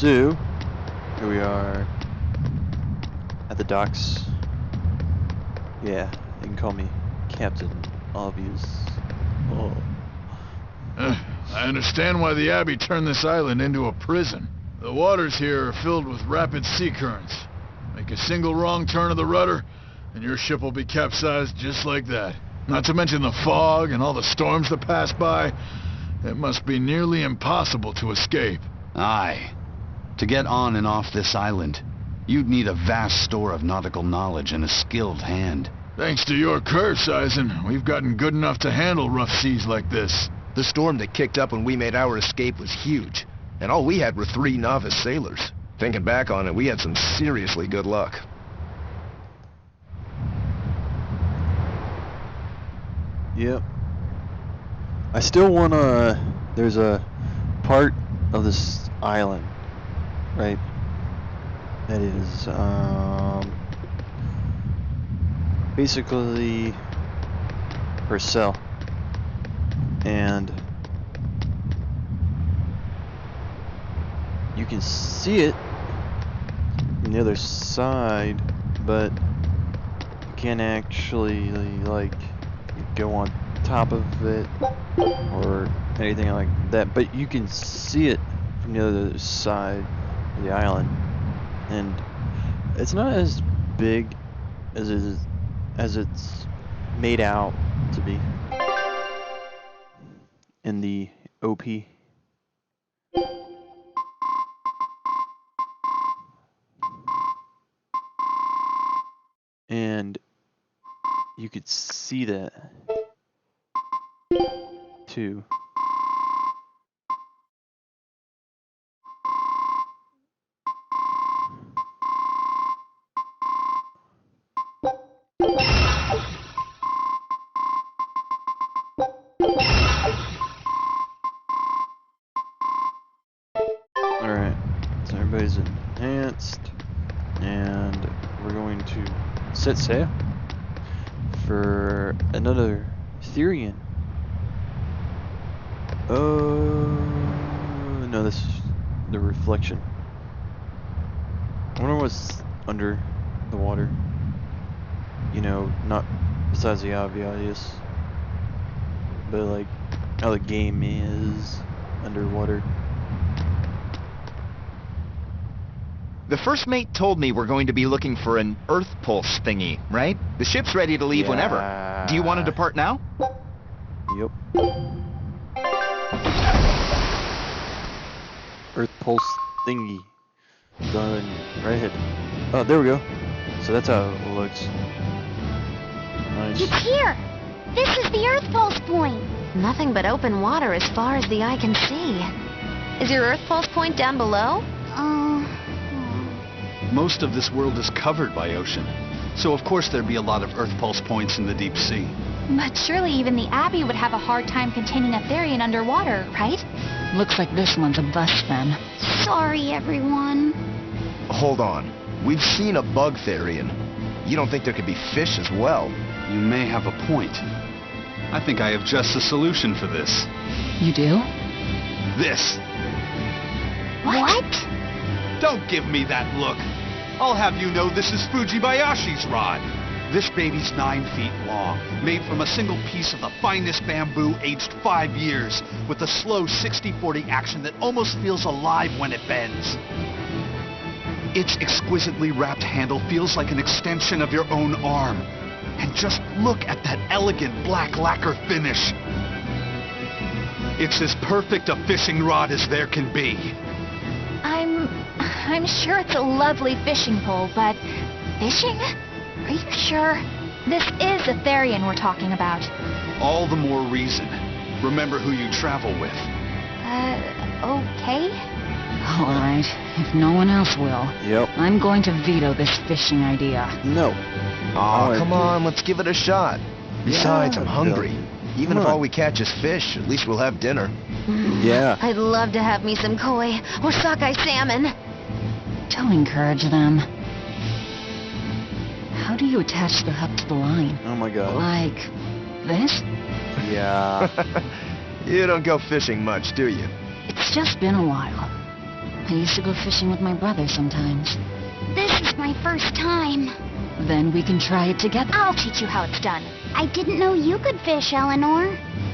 So, here we are at the docks. Yeah, you can call me Captain Obvious. Oh. I understand why the Abbey turned this island into a prison. The waters here are filled with rapid sea currents. Make a single wrong turn of the rudder, and your ship will be capsized just like that. Not to mention the fog and all the storms that pass by. It must be nearly impossible to escape. Aye. To get on and off this island, you'd need a vast store of nautical knowledge and a skilled hand. Thanks to your curse, Eisen, we've gotten good enough to handle rough seas like this. The storm that kicked up when we made our escape was huge, and all we had were 3 novice sailors. Thinking back on it, we had some seriously good luck. Yep. I still wanna... There's a part of this island, right? That is, basically Berseria. And you can see it from the other side, but you can't actually, like, go on top of it or anything like that, but you can see it from the other side of the island, and it's not as big as it's made out to be in the OP. And you could see that too. Alright, so everybody's enhanced, and we're going to set sail for another Therian. Oh no, this is the reflection. I wonder what's under the water. You know, not besides the obvious, but like how the game is underwater. The first mate told me we're going to be looking for an Earth pulse thingy, right? The ship's ready to leave whenever. Do you want to depart now? Yep. Earth pulse thingy. Done. Right ahead. Oh, there we go. So that's how it looks. Nice. It's here! This is the Earth pulse point! Nothing but open water as far as the eye can see. Is your Earth pulse point down below? Most of this world is covered by ocean, so of course there'd be a lot of Earth pulse points in the deep sea. But surely even the Abbey would have a hard time containing a Therian underwater, right? Looks like this one's a bust then. Sorry, everyone. Hold on. We've seen a bug Therian. You don't think there could be fish as well? You may have a point. I think I have just the solution for this. You do? This! What? Don't give me that look! I'll have you know this is Fujibayashi's rod. This baby's 9 feet long, made from a single piece of the finest bamboo aged 5 years, with a slow 60-40 action that almost feels alive when it bends. Its exquisitely wrapped handle feels like an extension of your own arm. And just look at that elegant black lacquer finish. It's as perfect a fishing rod as there can be. I'm sure it's a lovely fishing pole, but fishing? Are you sure? This is a Therian we're talking about. All the more reason. Remember who you travel with. Okay? All right, if no one else will. Yep. I'm going to veto this fishing idea. No. Oh, come on, let's give it a shot. Besides, Yeah, I'm hungry. Bill. Even if Come on. all we catch is fish, at least we'll have dinner. Yeah. I'd love to have me some koi or sockeye salmon. Don't encourage them. How do you attach the hook to the line? Oh my god. Like this? Yeah. You don't go fishing much, do you? It's just been a while. I used to go fishing with my brother sometimes. This is my first time. Then we can try it together. I'll teach you how it's done. I didn't know you could fish, Eleanor.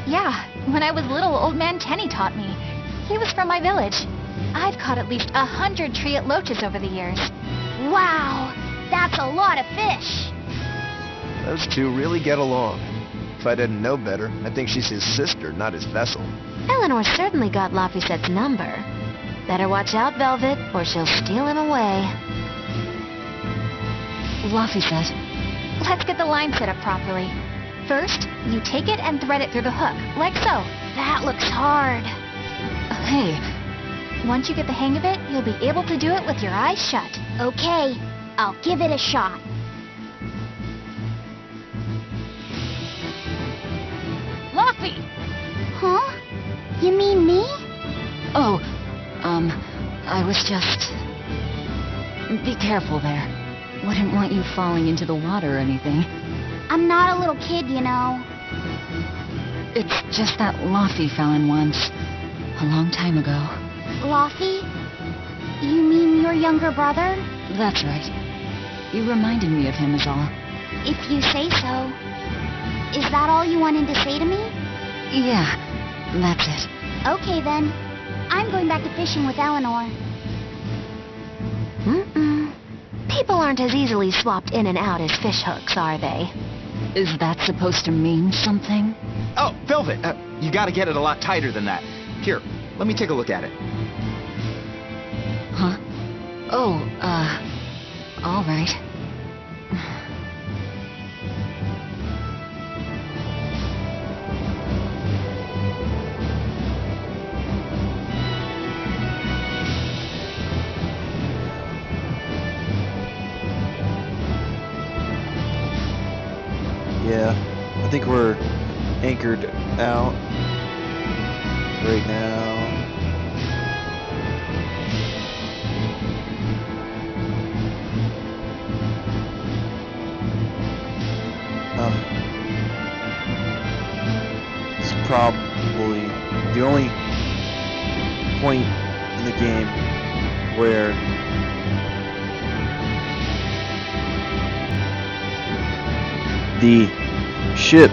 Yeah, when I was little, Old Man Tenny taught me. He was from my village. I've caught at least 100 treat loaches over the years. Wow, that's a lot of fish. Those two really get along. If I didn't know better, I think she's his sister, not his vessel. Eleanor certainly got Lafisette's number. Better watch out, Velvet, or she'll steal him away. Lafisette. Let's get the line set up properly. First, you take it and thread it through the hook, like so. That looks hard. Hey, Once you get the hang of it, you'll be able to do it with your eyes shut. Okay, I'll give it a shot. Luffy! Huh? You mean me? oh, I was just... Be careful there. Wouldn't want you falling into the water or anything. I'm not a little kid, you know. It's just that Laffy fell in once. A long time ago. Laffy? You mean your younger brother? That's right. You reminded me of him is all. If you say so. Is that all you wanted to say to me? Yeah, that's it. Okay then. I'm going back to fishing with Eleanor. Mm-mm. People aren't as easily swapped in and out as fish hooks, are they? Is that supposed to mean something? Oh, Velvet, you gotta get it a lot tighter than that. Here, let me take a look at it. Huh? Oh, all right. Yeah, I think we're anchored out right now. It's probably the only point in the game where the ship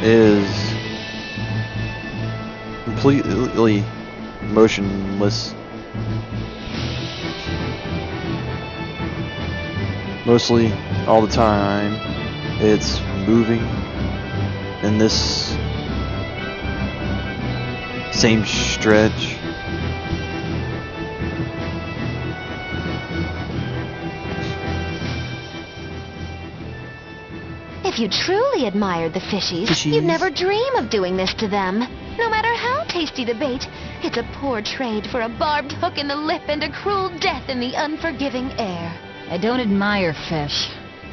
is completely motionless. Mostly all the time it's moving in this same stretch. If you truly admired the fishies, you'd never dream of doing this to them. No matter how tasty the bait, it's a poor trade for a barbed hook in the lip and a cruel death in the unforgiving air. I don't admire fish.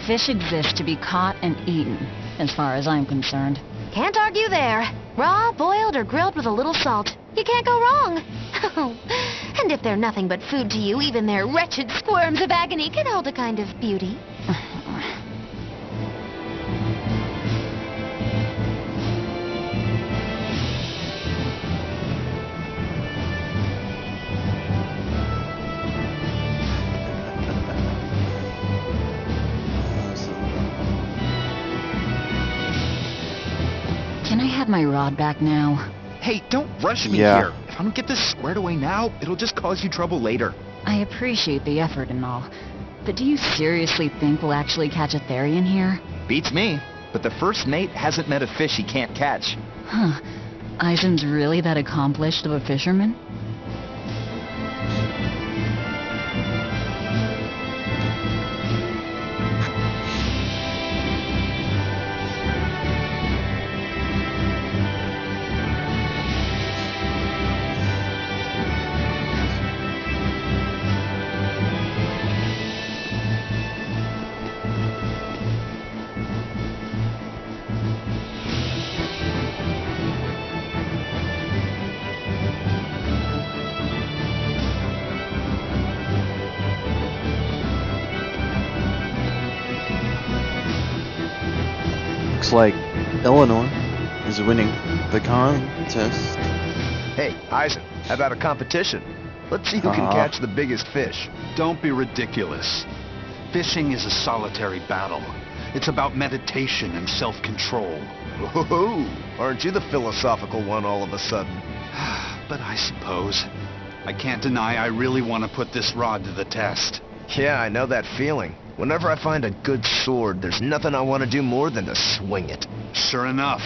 Fish exist to be caught and eaten, as far as I'm concerned. Can't argue there. Raw, boiled, or grilled with a little salt. You can't go wrong. And if they're nothing but food to you, even their wretched squirms of agony can hold a kind of beauty. Can I have my rod back now? Hey, don't rush me Yeah. here. If I don't get this squared away now, it'll just cause you trouble later. I appreciate the effort and all, but do you seriously think we'll actually catch a Therian here? Beats me. But the first mate hasn't met a fish he can't catch. Huh. Eisen's really that accomplished of a fisherman? Looks like Eleanor is winning the contest. Hey, Eisen, how about a competition? Let's see who can catch the biggest fish. Don't be ridiculous. Fishing is a solitary battle. It's about meditation and self-control. Oh, aren't you the philosophical one all of a sudden? But I suppose. I can't deny I really want to put this rod to the test. Yeah, I know that feeling. Whenever I find a good sword, there's nothing I want to do more than to swing it. Sure enough.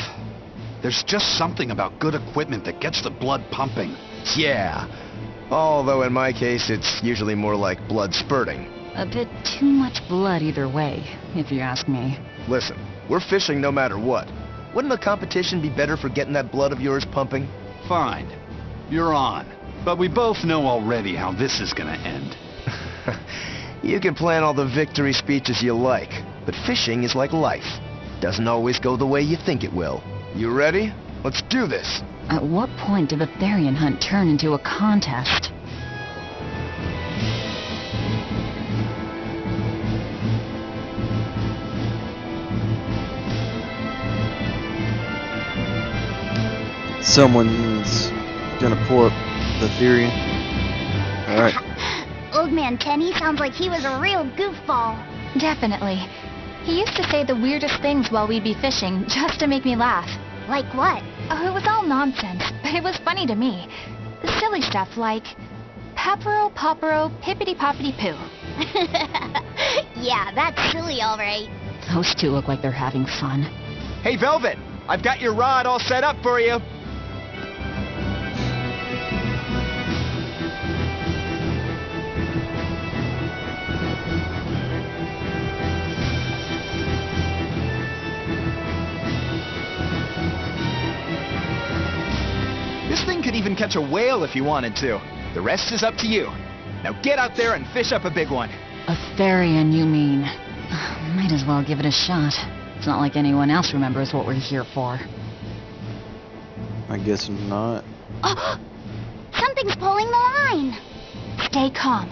There's just something about good equipment that gets the blood pumping. Yeah. Although in my case, it's usually more like blood spurting. A bit too much blood either way, if you ask me. Listen, we're fishing no matter what. Wouldn't a competition be better for getting that blood of yours pumping? Fine. You're on. But we both know already how this is gonna end. You can plan all the victory speeches you like, but fishing is like life. Doesn't always go the way you think it will. You ready? Let's do this! At what point did the Therian hunt turn into a contest? Someone's gonna pull up the Therian. Alright. Old Man Tenny sounds like he was a real goofball. Definitely. He used to say the weirdest things while we'd be fishing, just to make me laugh. Like what? Oh, it was all nonsense, but it was funny to me. Silly stuff like, Papero, Popero, Pippity-Poppity-Poo. Yeah, that's silly, all right. Those two look like they're having fun. Hey, Velvet! I've got your rod all set up for you. This thing could even catch a whale if you wanted to. The rest is up to you. Now get out there and fish up a big one. A Therian, you mean? Might as well give it a shot. It's not like anyone else remembers what we're here for. I guess not. Oh, something's pulling the line. Stay calm.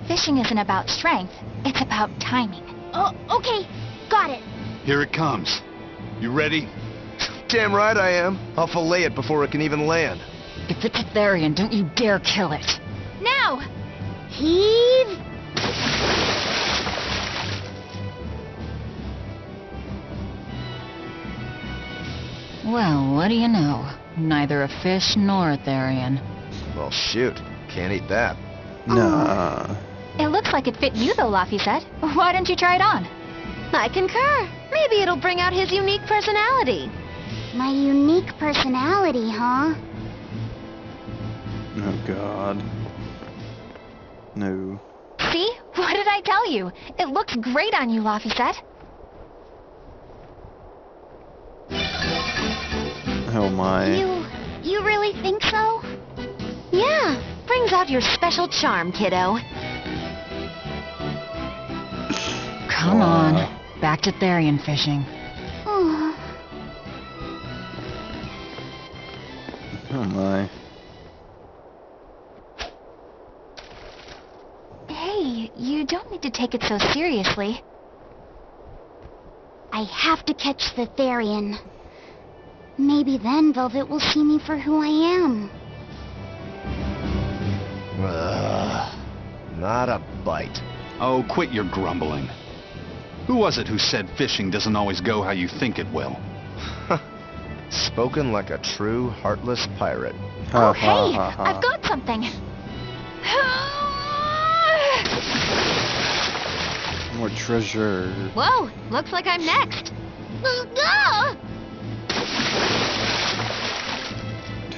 Fishing isn't about strength, it's about timing. Oh, okay. Got it. Here it comes. You ready? Damn right I am. I'll fillet it before it can even land. If it's a Therian, don't you dare kill it. Now! Heave! Well, what do you know? Neither a fish nor a Therian. Well, shoot. Can't eat that. Nah. It looks like it fit you though, Laphicet. Why don't you try it on? I concur. Maybe it'll bring out his unique personality. My unique personality, huh? Oh, God. No. See? What did I tell you? It looks great on you, Laphicet. Oh, my. You really think so? Yeah, brings out your special charm, kiddo. Come on. Back to Therian fishing. Oh. Oh, my. Hey, you don't need to take it so seriously. I have to catch the Therian. Maybe then Velvet will see me for who I am. Not a bite. Oh, quit your grumbling. Who was it who said fishing doesn't always go how you think it will? Spoken like a true, heartless pirate. Oh, hey, I've got something. More treasure. Whoa, looks like I'm next.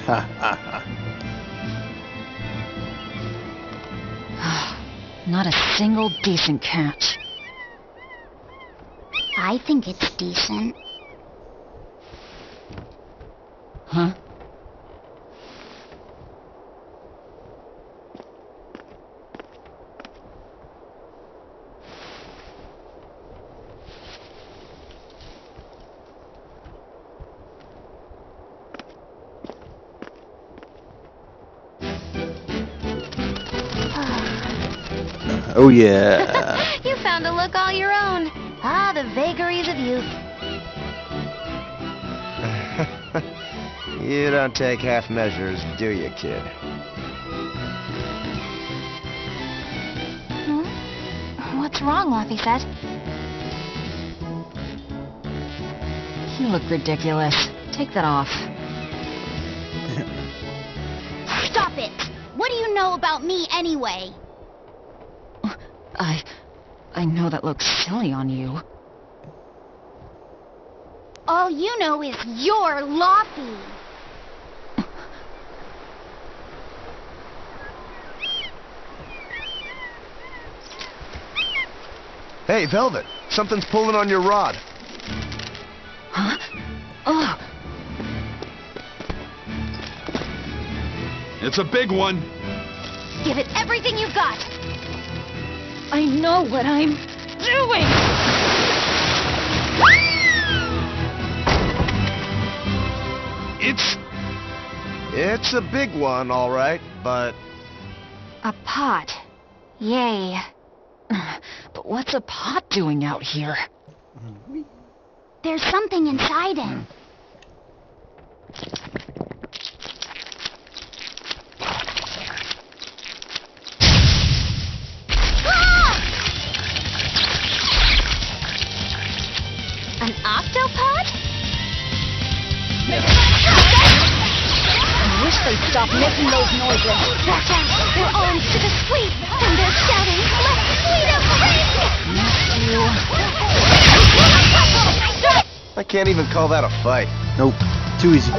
Ha ha ha. Not a single decent catch. I think it's decent. Huh? Oh, yeah. You found a look all your own. Ah, the vagaries of youth. You don't take half measures, do you, kid? What's wrong, Laphicet? You look ridiculous. Take that off. Stop it! What do you know about me anyway? I know that looks silly on you. All you know is you're Laphie. Hey, Velvet, something's pulling on your rod. Huh? Oh, It's a big one. Give it everything you've got. I know what I'm doing! It's a big one, all right, but... A pot. Yay. But what's a pot doing out here? There's something inside him. An octopod? I wish they'd stop making those noises. Watch out! Their arms to the sweep, and they're shouting, "Let's sweet 'em free!" I can't even call that a fight. Nope. Too easy.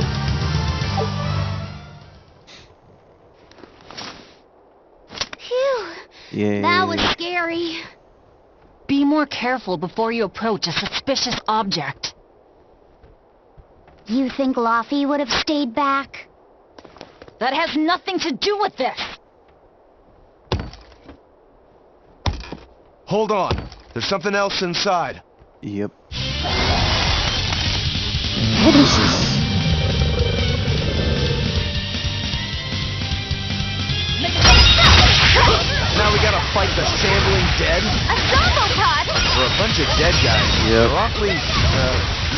Phew. Yeah. That was scary. Be more careful before you approach a suspicious object. You think Laphie would have stayed back? That has nothing to do with this! Hold on. There's something else inside. Yep. What is this? Now we gotta fight the shambling dead? A zombopod! For a bunch of dead guys. Yep. They're awfully,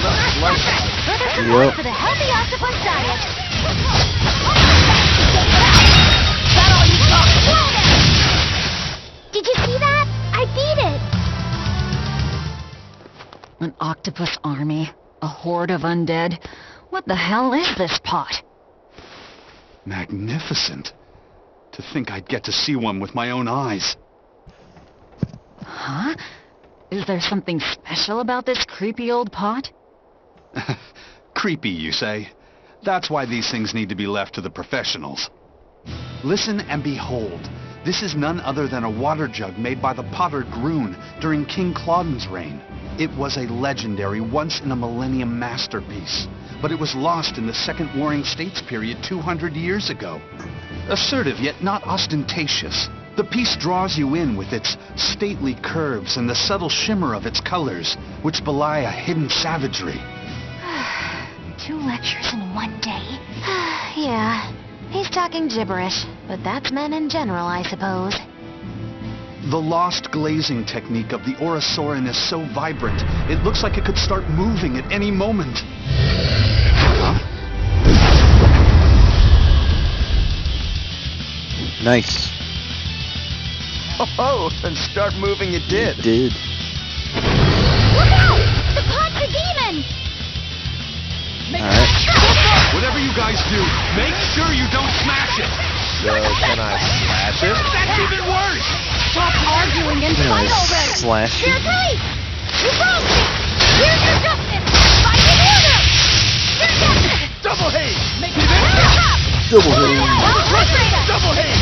not pleasant. Further Yep. support for the healthy octopus diet. Did you see that? I beat it! An octopus army? A horde of undead? What the hell is this pot? Magnificent. To think I'd get to see one with my own eyes. Huh? Is there something special about this creepy old pot? Creepy, you say? That's why these things need to be left to the professionals. Listen and behold. This is none other than a water jug made by the potter Groon during King Clauden's reign. It was a legendary, once-in-a-millennium masterpiece, but it was lost in the Second Warring States period 200 years ago. Assertive, yet not ostentatious, the piece draws you in with its stately curves and the subtle shimmer of its colors, which belie a hidden savagery. 2 lectures in one day. Yeah, he's talking gibberish, but that's men in general, I suppose. The lost glazing technique of the Orosaurin is so vibrant, it looks like it could start moving at any moment. Huh? Nice. Oh, and start moving it did. It did. Look out! The pot's a demon! Alright. Whatever you guys do, make sure you don't smash it! So, can I slash it? That's even worse! Stop arguing and fight already! Slash You're it. right! You broke me! Here's your justice! Fight in order! Your justice! Double haze! Make it stop! Double haze. Double haze!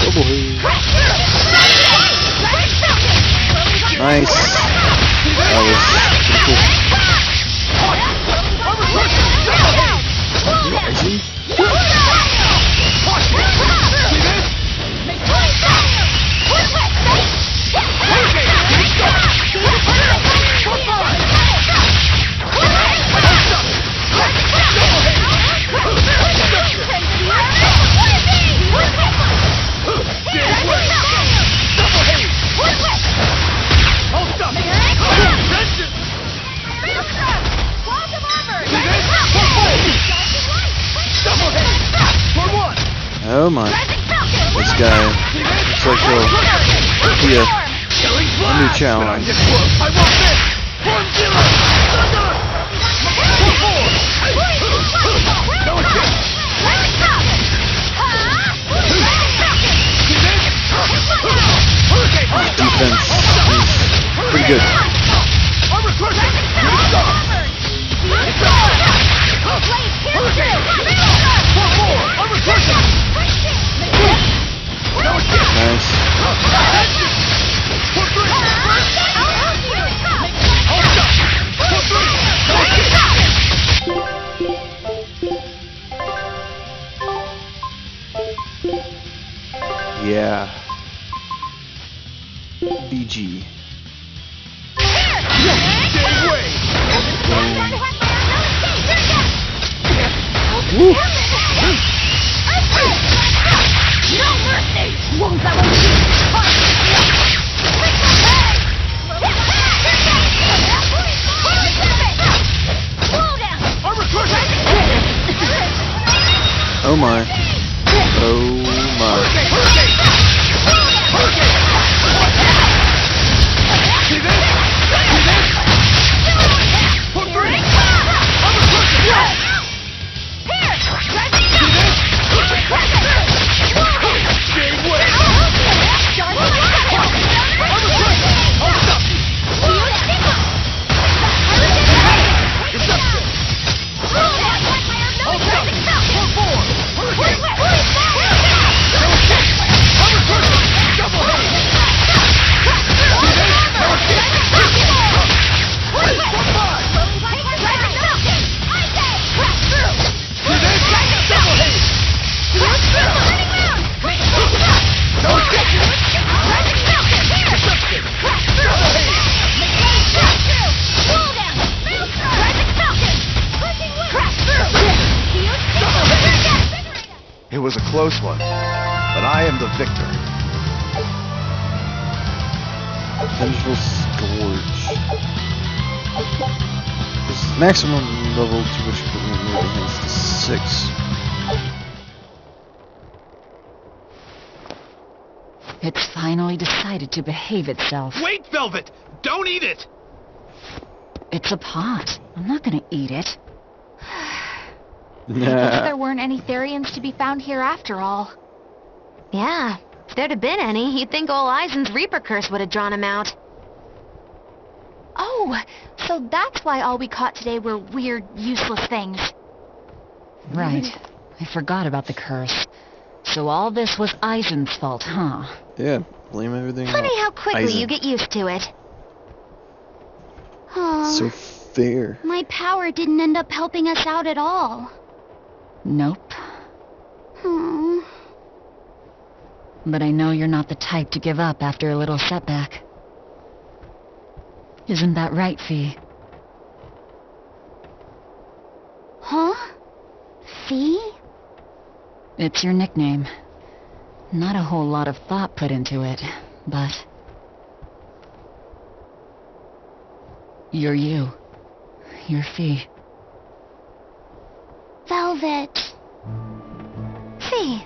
Double haze. Nice. That was pretty cool. Rising. Oh my. This guy looks like he'll be a A new challenge. Get close. I won't miss. 1-0. No chance. Defense is pretty good. Armor crushing. Armor crushing. Nice. Yeah. BG. Woo. Oh my. Oh my. It was a close one, but I am the victor. Vengeful Scourge. This maximum level to which equipment may be enhanced to 6. It's finally decided to behave itself. Wait, Velvet! Don't eat it! It's a pot. I'm not gonna eat it. I guess there weren't any Therians to be found here after all. Yeah, if there'd have been any, you'd think old Eisen's Reaper curse would have drawn him out. Oh, so that's why all we caught today were weird, useless things. Right. I forgot about the curse. So all this was Eisen's fault, huh? Yeah, blame everything Funny on how quickly Eisen. you get used to it. Aw, So fair. my power didn't end up helping us out at all. Nope. Hmm. But I know you're not the type to give up after a little setback. Isn't that right, Fee? Huh? Fee? It's your nickname. Not a whole lot of thought put into it, but... You're you. You're Fee. Velvet. See,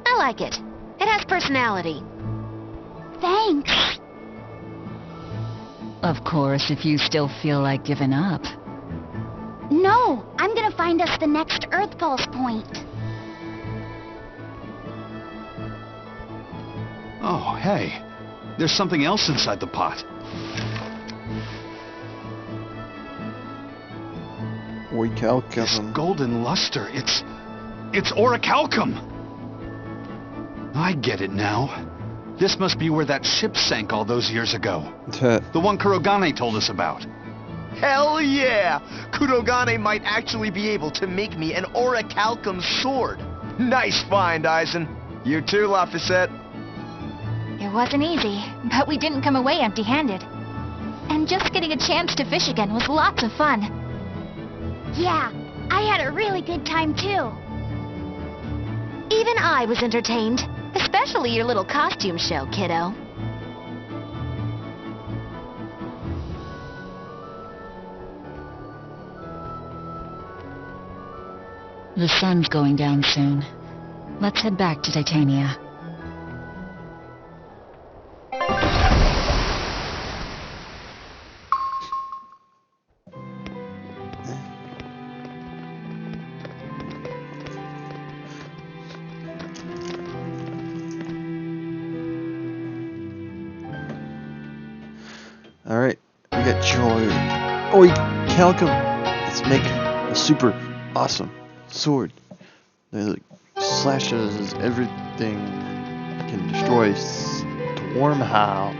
I like it. It has personality. Thanks. Of course, if you still feel like giving up. No, I'm gonna find us the next Earth Pulse point. Oh, hey. There's something else inside the pot. This Orichalcum. golden luster, it's orichalcum! I get it now. This must be where that ship sank all those years ago. The one Kurogane told us about. Hell yeah! Kurogane might actually be able to make me an orichalcum sword. Nice find, Eisen. You too, Laphicet. It wasn't easy, but we didn't come away empty-handed. And just getting a chance to fish again was lots of fun. Yeah, I had a really good time too. Even I was entertained. Especially your little costume show, kiddo. The sun's going down soon. Let's head back to Titania. Alright, we got joy. Oi, Calico! Let's make a super awesome sword that like, slashes everything, can destroy Stormhowl.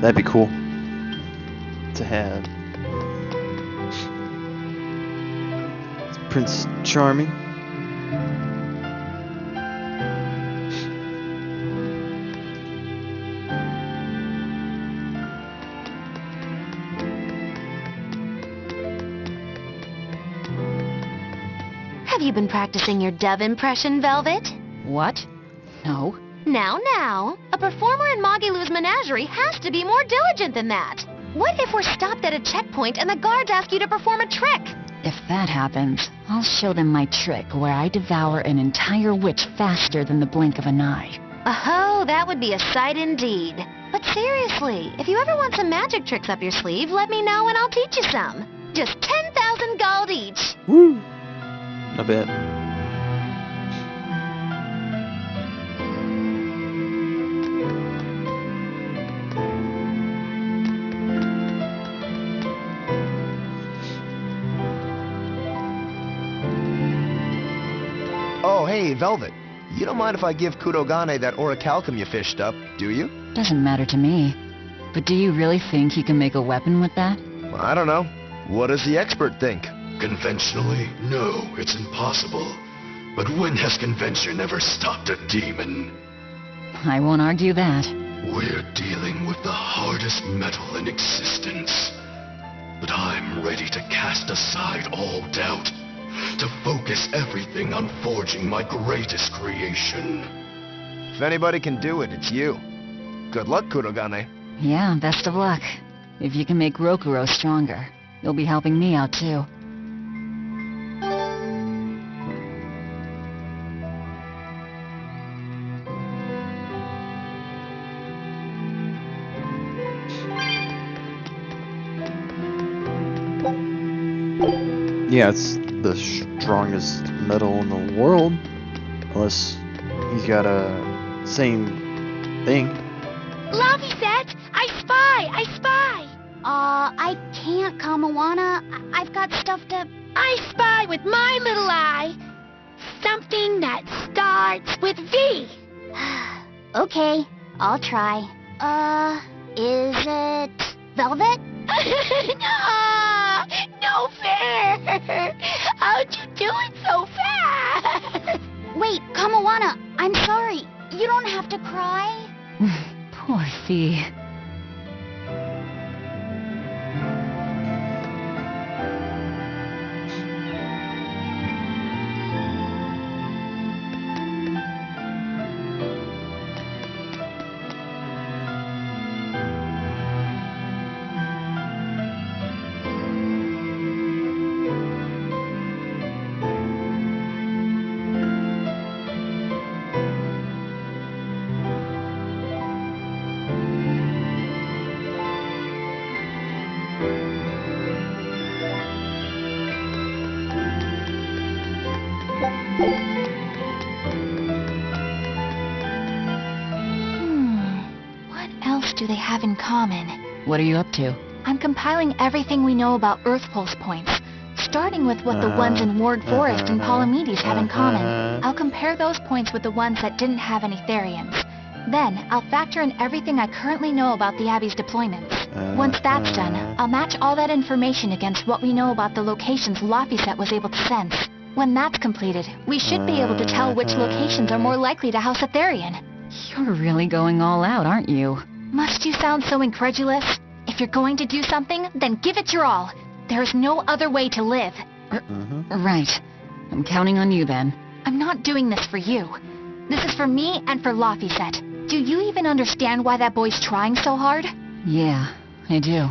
That'd be cool to have. It's Prince Charming. Have you been practicing your dove impression, Velvet? What? No. Now, a performer in Magilou's menagerie has to be more diligent than that. What if we're stopped at a checkpoint and the guards ask you to perform a trick? If that happens, I'll show them my trick where I devour an entire witch faster than the blink of an eye. Oh, that would be a sight indeed. But seriously, if you ever want some magic tricks up your sleeve, let me know and I'll teach you some. Just 10,000 gold each. Woo! Not bad. Oh, hey, Velvet. You don't mind if I give Kudogane that orichalcum you fished up, do you? Doesn't matter to me. But do you really think you can make a weapon with that? I don't know. What does the expert think? Conventionally, no, it's impossible. But when has convention ever stopped a demon? I won't argue that. We're dealing with the hardest metal in existence. But I'm ready to cast aside all doubt, to focus everything on forging my greatest creation. If anybody can do it, it's you. Good luck, Kudogane. Yeah, best of luck. If you can make Rokuro stronger, you'll be helping me out too. Yeah, it's the strongest metal in the world. Unless he's got a same thing. Lovey said, I spy! I can't, Kamawana. I've got stuff to... I spy with my little eye. Something that starts with V. Okay, I'll try. Is it... Velvet? No fair! How'd you do it so fast? Wait, Kamawana, I'm sorry. You don't have to cry. Poor Fee. What else do they have in common? What are you up to? I'm compiling everything we know about Earth Pulse points, starting with what the ones in Ward Forest and Palamedes have in common. I'll compare those points with the ones that didn't have any Therians. Then, I'll factor in everything I currently know about the Abbey's deployments. Once that's done, I'll match all that information against what we know about the locations Laphicet was able to sense. When that's completed, we should be able to tell which locations are more likely to house a Therian. You're really going all out, aren't you? Must you sound so incredulous? If you're going to do something, then give it your all. There is no other way to live. Right. I'm counting on you then. I'm not doing this for you. This is for me and for Laphicet. Do you even understand why that boy's trying so hard? Yeah, I do.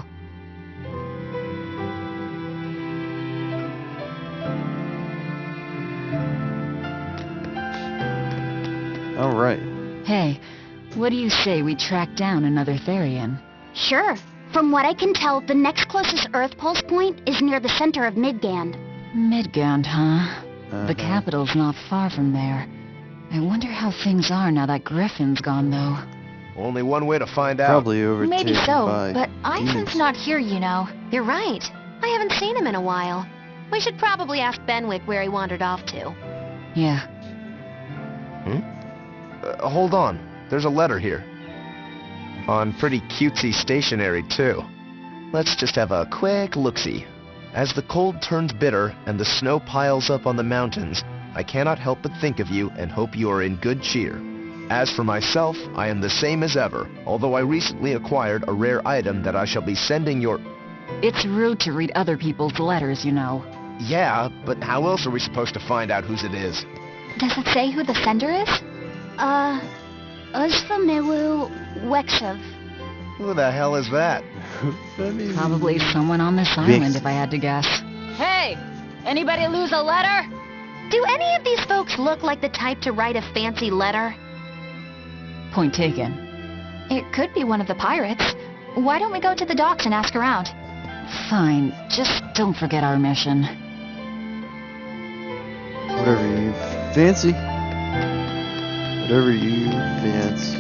Alright. Hey, what do you say we track down another Therian? Sure. From what I can tell, the next closest Earth Pulse point is near the center of Midgand. Midgand, huh? The capital's not far from there. I wonder how things are now that Griffin's gone, though. Only one way to find out. Probably overtaken Maybe so, by but Ivan's demons. not here, you know. You're right. I haven't seen him in a while. We should probably ask Benwick where he wandered off to. Yeah. Hold on. There's a letter here. On pretty cutesy stationery, too. Let's just have a quick look-see. As the cold turns bitter and the snow piles up on the mountains, I cannot help but think of you and hope you are in good cheer. As for myself, I am the same as ever, although I recently acquired a rare item that I shall be sending your... It's rude to read other people's letters, you know. Yeah, but how else are we supposed to find out whose it is? Does it say who the sender is? Uzfamilu Wexov. Who the hell is that? Probably someone on this island, if I had to guess. Hey! Anybody lose a letter? Do any of these folks look like the type to write a fancy letter? Point taken. It could be one of the pirates. Why don't we go to the docks and ask around? Fine, just don't forget our mission. Whatever you fancy. Whatever you fancy.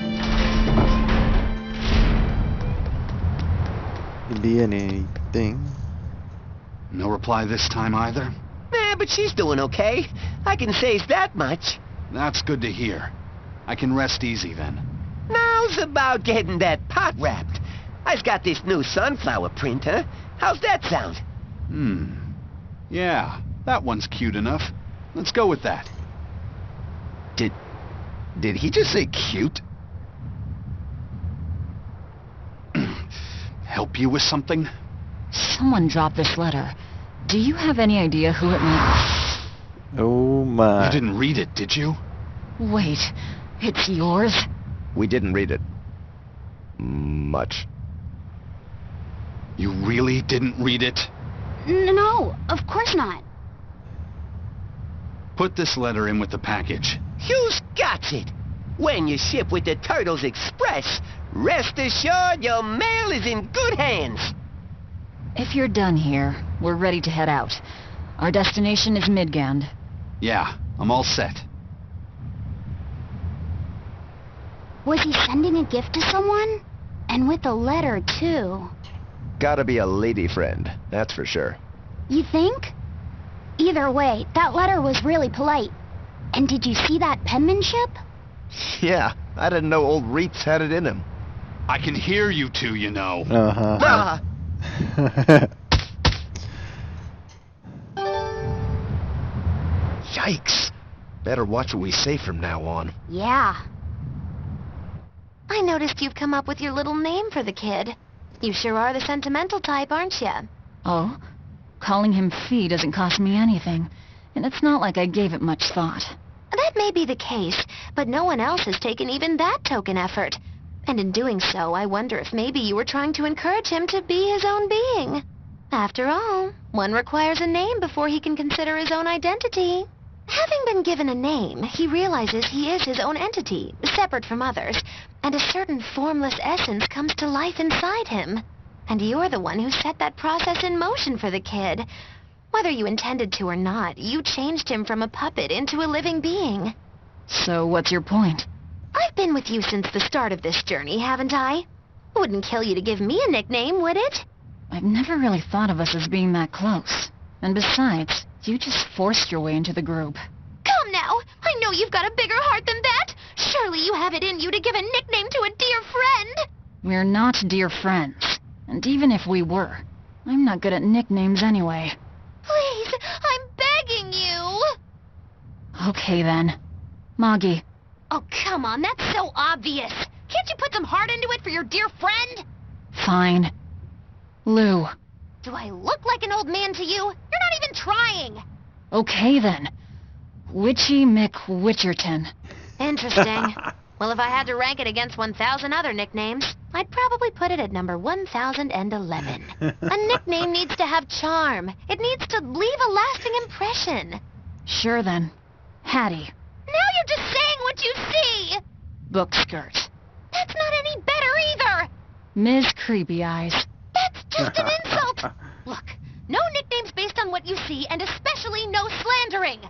Can be anything. No reply this time either? But she's doing okay. I can say that much. That's good to hear. I can rest easy then. Now's about getting that pot wrapped. I've got this new sunflower printer. How's that sound? Yeah, that one's cute enough. Let's go with that. Did he just say cute? Help you with something? Someone dropped this letter. Do you have any idea who it might... Oh my. You didn't read it, did you? Wait, it's yours? We didn't read it. Much. You really didn't read it? No, of course not. Put this letter in with the package. You've got it. When you ship with the Turtles Express, rest assured your mail is in good hands. If you're done here, we're ready to head out. Our destination is Midgand. Yeah, I'm all set. Was he sending a gift to someone? And with a letter, too. Gotta be a lady friend, that's for sure. You think? Either way, that letter was really polite. And did you see that penmanship? Yeah, I didn't know old Reitz had it in him. I can hear you two, you know. Uh-huh. Yikes. Better watch what we say from now on. Yeah. I noticed you've come up with your little name for the kid. You sure are the sentimental type, aren't you? Oh? Calling him Fee doesn't cost me anything. And it's not like I gave it much thought. That may be the case, but no one else has taken even that token effort. And in doing so, I wonder if maybe you were trying to encourage him to be his own being. After all, one requires a name before he can consider his own identity. Having been given a name, he realizes he is his own entity, separate from others, and a certain formless essence comes to life inside him. And you're the one who set that process in motion for the kid. Whether you intended to or not, you changed him from a puppet into a living being. So what's your point? I've been with you since the start of this journey, haven't I? Wouldn't kill you to give me a nickname, would it? I've never really thought of us as being that close. And besides, you just forced your way into the group. Come now! I know you've got a bigger heart than that! Surely you have it in you to give a nickname to a dear friend! We're not dear friends. And even if we were, I'm not good at nicknames anyway. Please, I'm begging you! Okay then. Moggy. Oh, come on, that's so obvious! Can't you put some heart into it for your dear friend? Fine. Lou. Do I look like an old man to you? You're not even trying! Okay then. Witchy McWitcherton. Interesting. Well, if I had to rank it against 1,000 other nicknames, I'd probably put it at number 1,011. A nickname needs to have charm. It needs to leave a lasting impression. Sure then. Hattie. Now you're just saying what you see! Book skirt. That's not any better either! Ms. Creepy Eyes. That's just an insult! Look, no nicknames based on what you see, and especially no slandering!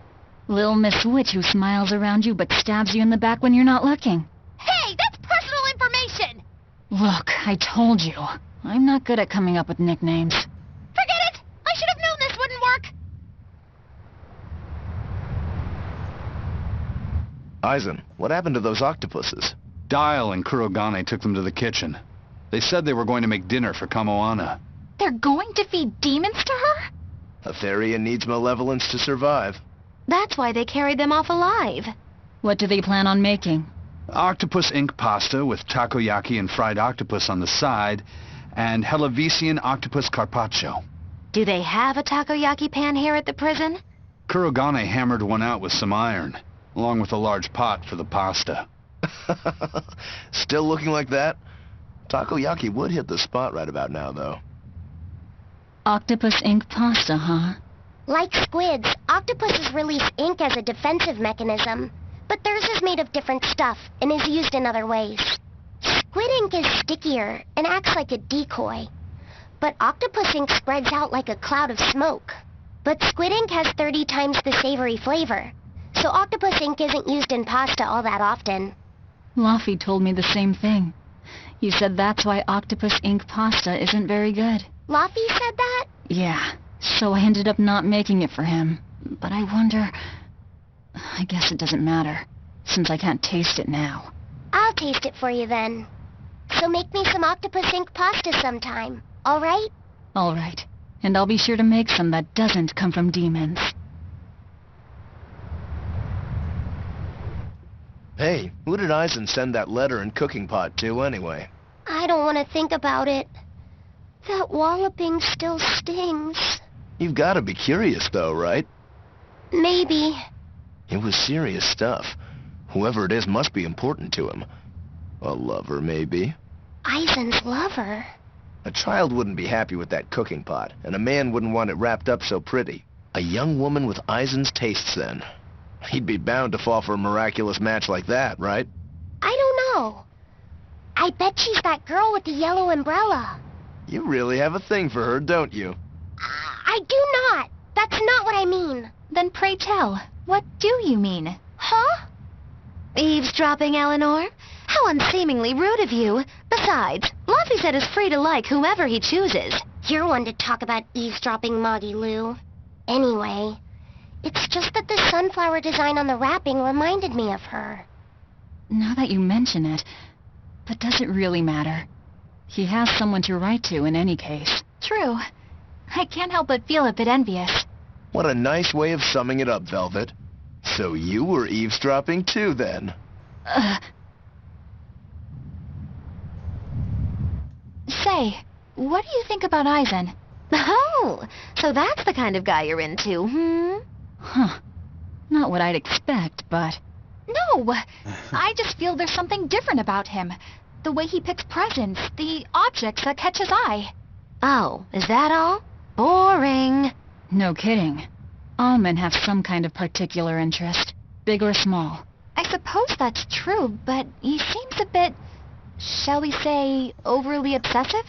Little Miss Witch who smiles around you but stabs you in the back when you're not looking. Hey, that's personal information! Look, I told you. I'm not good at coming up with nicknames. Forget it! I should have known this wouldn't work! Aizen, what happened to those octopuses? Dial and Kurogane took them to the kitchen. They said they were going to make dinner for Kamoana. They're going to feed demons to her? A Therian needs malevolence to survive. That's why they carried them off alive. What do they plan on making? Octopus ink pasta with takoyaki and fried octopus on the side, and Hellavesian octopus carpaccio. Do they have a takoyaki pan here at the prison? Kurogane hammered one out with some iron, along with a large pot for the pasta. Still looking like that? Takoyaki would hit the spot right about now, though. Octopus ink pasta, huh? Like squids, octopuses release ink as a defensive mechanism, but theirs is made of different stuff and is used in other ways. Squid ink is stickier and acts like a decoy, but octopus ink spreads out like a cloud of smoke. But squid ink has 30 times the savory flavor, so octopus ink isn't used in pasta all that often. Laffy told me the same thing. He said that's why octopus ink pasta isn't very good. Laffy said that? Yeah, so I ended up not making it for him. But I wonder... I guess it doesn't matter, since I can't taste it now. I'll taste it for you then. So make me some octopus ink pasta sometime, all right? All right, and I'll be sure to make some that doesn't come from demons. Hey, who did Aizen send that letter and cooking pot to, anyway? I don't want to think about it. That walloping still stings. You've got to be curious, though, right? Maybe. It was serious stuff. Whoever it is must be important to him. A lover, maybe. Aizen's lover? A child wouldn't be happy with that cooking pot, and a man wouldn't want it wrapped up so pretty. A young woman with Aizen's tastes, then. He'd be bound to fall for a miraculous match like that, right? I don't know. I bet she's that girl with the yellow umbrella. You really have a thing for her, don't you? I do not. That's not what I mean. Then pray tell, what do you mean? Huh? Eavesdropping, Eleanor? How unseemingly rude of you. Besides, Laffy said is free to like whomever he chooses. You're one to talk about eavesdropping, Moggy Lou. Anyway, it's just that the sunflower design on the wrapping reminded me of her. Now that you mention it, but does it really matter? He has someone to write to in any case. True. I can't help but feel a bit envious. What a nice way of summing it up, Velvet. So you were eavesdropping too, then? Say, what do you think about Aizen? Oh, so that's the kind of guy you're into, hmm? Huh. Not what I'd expect, but... No! I just feel there's something different about him. The way he picks presents, the objects that catch his eye. Oh, is that all? Boring. No kidding. All men have some kind of particular interest, big or small. I suppose that's true, but he seems a bit, shall we say, overly obsessive?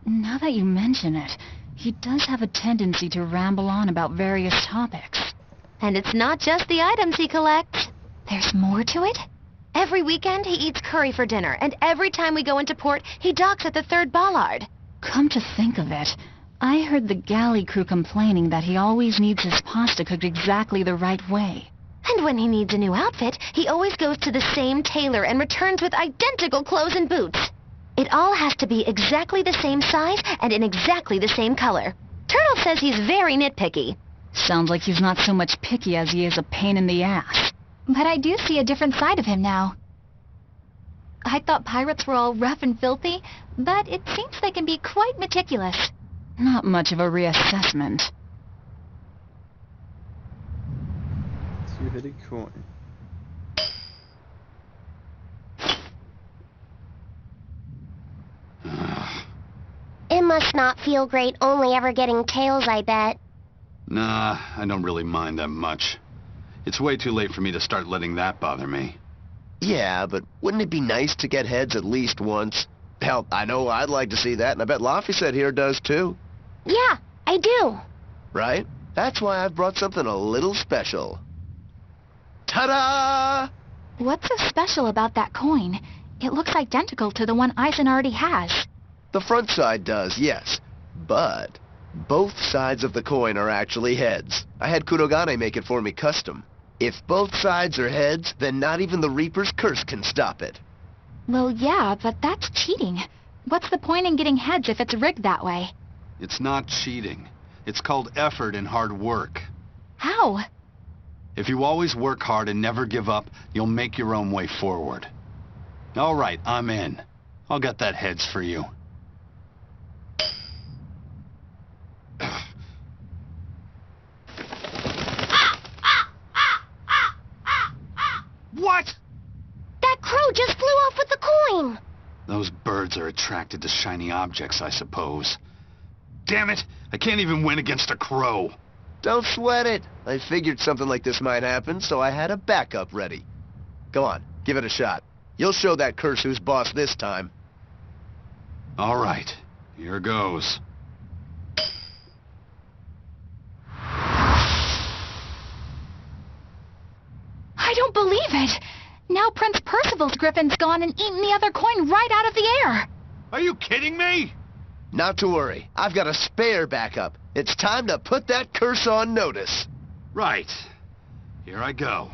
Now that you mention it, he does have a tendency to ramble on about various topics. And it's not just the items he collects. There's more to it? Every weekend he eats curry for dinner, and every time we go into port, he docks at the 3rd Bollard. Come to think of it, I heard the galley crew complaining that he always needs his pasta cooked exactly the right way. And when he needs a new outfit, he always goes to the same tailor and returns with identical clothes and boots. It all has to be exactly the same size and in exactly the same color. Turtle says he's very nitpicky. Sounds like he's not so much picky as he is a pain in the ass. But I do see a different side of him now. I thought pirates were all rough and filthy, but it seems they can be quite meticulous. Not much of a reassessment. Two-headed coin. It must not feel great only ever getting tails, I bet. Nah, I don't really mind that much. It's way too late for me to start letting that bother me. Yeah, but wouldn't it be nice to get heads at least once? Hell, I know I'd like to see that, and I bet Laffy said here does too. Yeah, I do. Right? That's why I've brought something a little special. Ta-da! What's so special about that coin? It looks identical to the one Eisen already has. The front side does, yes. But both sides of the coin are actually heads. I had Kurogane make it for me custom. If both sides are heads, then not even the Reaper's curse can stop it. Well, yeah, but that's cheating. What's the point in getting heads if it's rigged that way? It's not cheating. It's called effort and hard work. How? If you always work hard and never give up, you'll make your own way forward. All right, I'm in. I'll get that heads for you. What? That crow just flew off with the coin! Those birds are attracted to shiny objects, I suppose. Damn it! I can't even win against a crow. Don't sweat it. I figured something like this might happen, so I had a backup ready. Go on, give it a shot. You'll show that curse who's boss this time. All right, here goes. I don't believe it! Now Prince Percival's griffin's gone and eaten the other coin right out of the air! Are you kidding me? Not to worry. I've got a spare backup. It's time to put that curse on notice. Right. Here I go.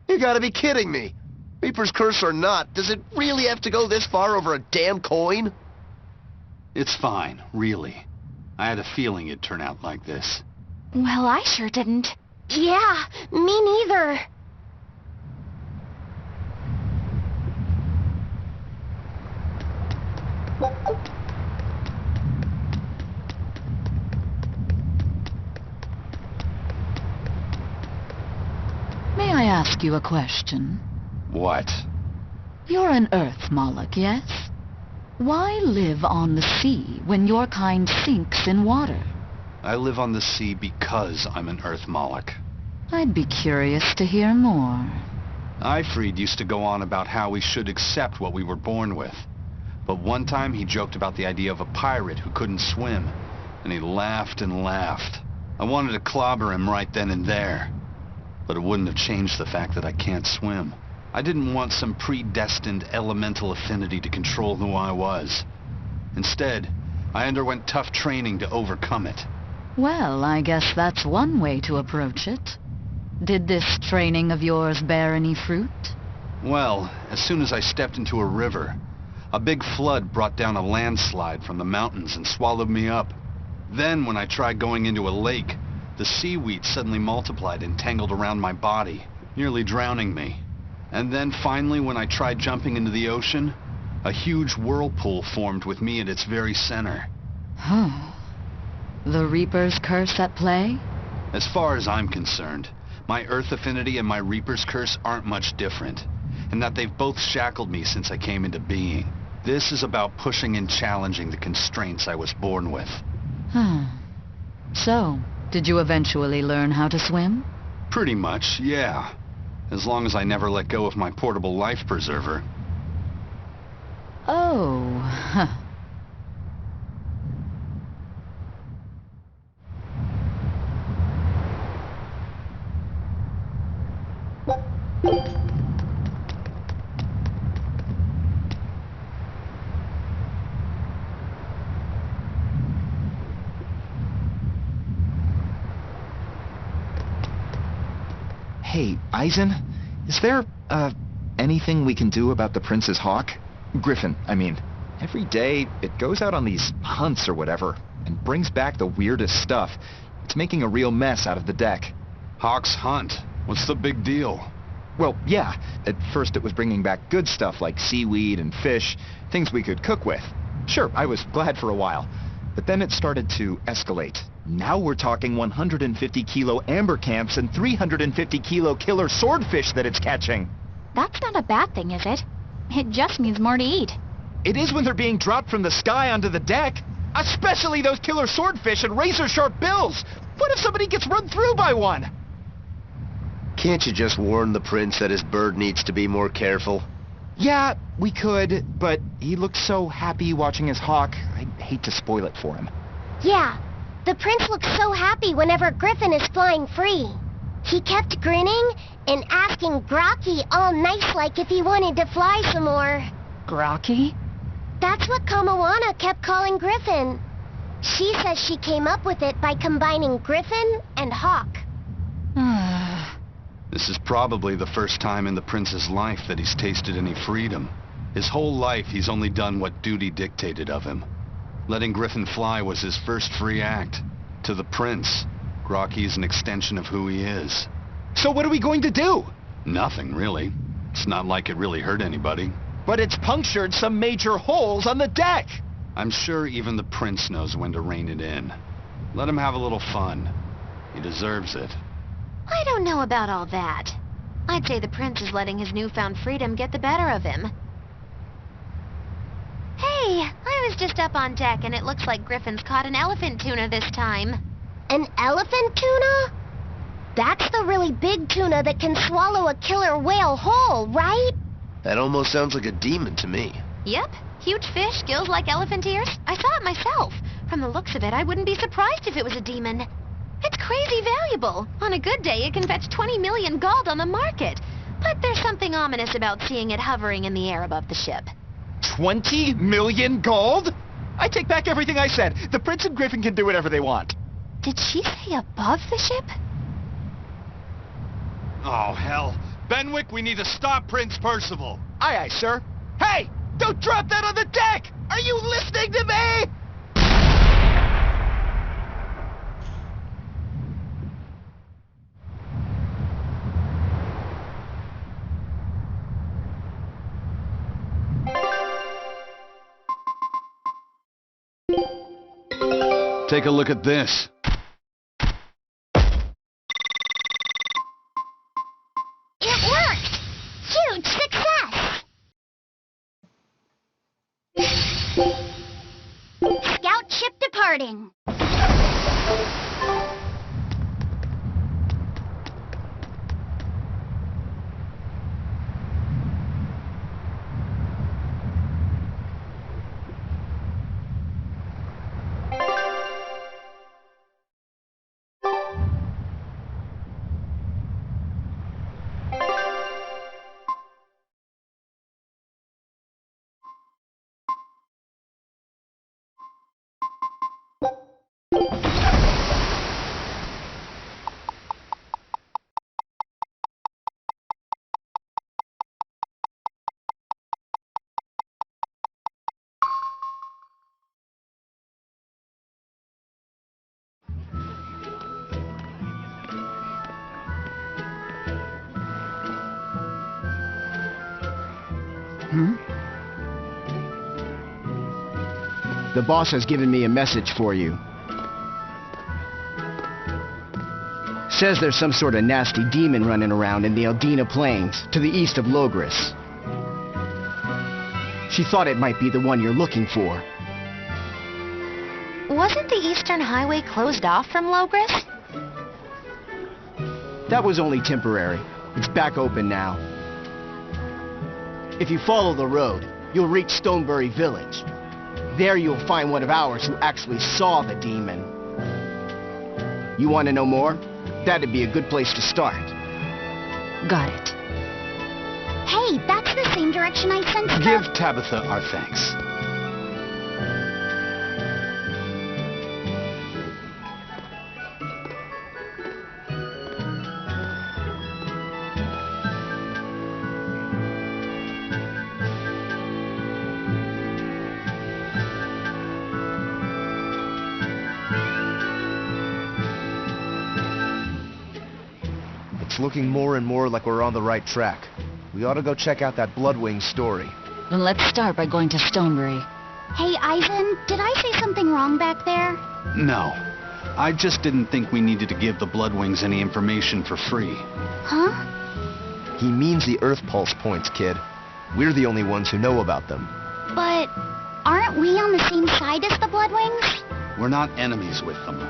You gotta be kidding me. Reaper's curse or not, does it really have to go this far over a damn coin? It's fine, really. I had a feeling it'd turn out like this. Well, I sure didn't. Yeah, me neither. May I ask you a question? What? You're an Earth Moloch, yes? Why live on the sea when your kind sinks in water? I live on the sea because I'm an Earth Moloch. I'd be curious to hear more. Ifrid used to go on about how we should accept what we were born with. But one time he joked about the idea of a pirate who couldn't swim, and he laughed and laughed. I wanted to clobber him right then and there, but it wouldn't have changed the fact that I can't swim. I didn't want some predestined elemental affinity to control who I was. Instead, I underwent tough training to overcome it. Well, I guess that's one way to approach it. Did this training of yours bear any fruit? Well, as soon as I stepped into a river, a big flood brought down a landslide from the mountains and swallowed me up. Then, when I tried going into a lake, the seaweed suddenly multiplied and tangled around my body, nearly drowning me. And then finally, when I tried jumping into the ocean, a huge whirlpool formed with me at its very center. Huh. The Reaper's curse at play? As far as I'm concerned, my Earth affinity and my Reaper's curse aren't much different, in that they've both shackled me since I came into being. This is about pushing and challenging the constraints I was born with. So, did you eventually learn how to swim? Pretty much, yeah. As long as I never let go of my portable life preserver. Oh, huh. Hey, Eisen, is there, anything we can do about the Prince's hawk? Griffin, I mean. Every day, it goes out on these hunts or whatever, and brings back the weirdest stuff. It's making a real mess out of the deck. Hawk's hunt? What's the big deal? Well, yeah. At first it was bringing back good stuff like seaweed and fish, things we could cook with. Sure, I was glad for a while. But then it started to escalate. Now we're talking 150-kilo amber camps and 350-kilo killer swordfish that it's catching. That's not a bad thing, is it? It just means more to eat. It is when they're being dropped from the sky onto the deck. Especially those killer swordfish and razor-sharp bills. What if somebody gets run through by one? Can't you just warn the prince that his bird needs to be more careful? Yeah, we could, but he looked so happy watching his hawk. I'd hate to spoil it for him. Yeah, the prince looks so happy whenever Griffin is flying free. He kept grinning and asking Grocky all nice-like if he wanted to fly some more. Grocky? That's what Kamawana kept calling Griffin. She says she came up with it by combining Griffin and Hawk. This is probably the first time in the prince's life that he's tasted any freedom. His whole life he's only done what duty dictated of him. Letting Griffin fly was his first free act. To the prince, Grocky's an extension of who he is. So what are we going to do? Nothing, really. It's not like it really hurt anybody. But it's punctured some major holes on the deck! I'm sure even the prince knows when to rein it in. Let him have a little fun. He deserves it. I don't know about all that. I'd say the prince is letting his newfound freedom get the better of him. Hey, I was just up on deck and it looks like Griffin's caught an elephant tuna this time. An elephant tuna? That's the really big tuna that can swallow a killer whale whole, right? That almost sounds like a demon to me. Yep, huge fish, gills like elephant ears. I saw it myself. From the looks of it, I wouldn't be surprised if it was a demon. It's crazy valuable. On a good day, it can fetch 20 million gold on the market. But there's something ominous about seeing it hovering in the air above the ship. 20 million gold? I take back everything I said. The prince and Griffin can do whatever they want. Did she say above the ship? Oh, hell. Benwick, we need to stop Prince Percival. Aye, aye, sir. Hey! Don't drop that on the deck! Are you listening to me? Take a look at this. It worked! Huge success! Scout ship departing. The boss has given me a message for you. Says there's some sort of nasty demon running around in the Eldina Plains, to the east of Logris. She thought it might be the one you're looking for. Wasn't the Eastern Highway closed off from Logris? That was only temporary. It's back open now. If you follow the road, you'll reach Stonebury Village. There you'll find one of ours who actually saw the demon. You want to know more? That'd be a good place to start. Got it. Hey, that's the same direction I sensed the... Give Tabitha our thanks. It's looking more and more like we're on the right track. We ought to go check out that Bloodwing story. Then let's start by going to Stonebury. Hey, Eisen, did I say something wrong back there? No. I just didn't think we needed to give the Bloodwings any information for free. Huh? He means the Earth Pulse points, kid. We're the only ones who know about them. But aren't we on the same side as the Bloodwings? We're not enemies with them.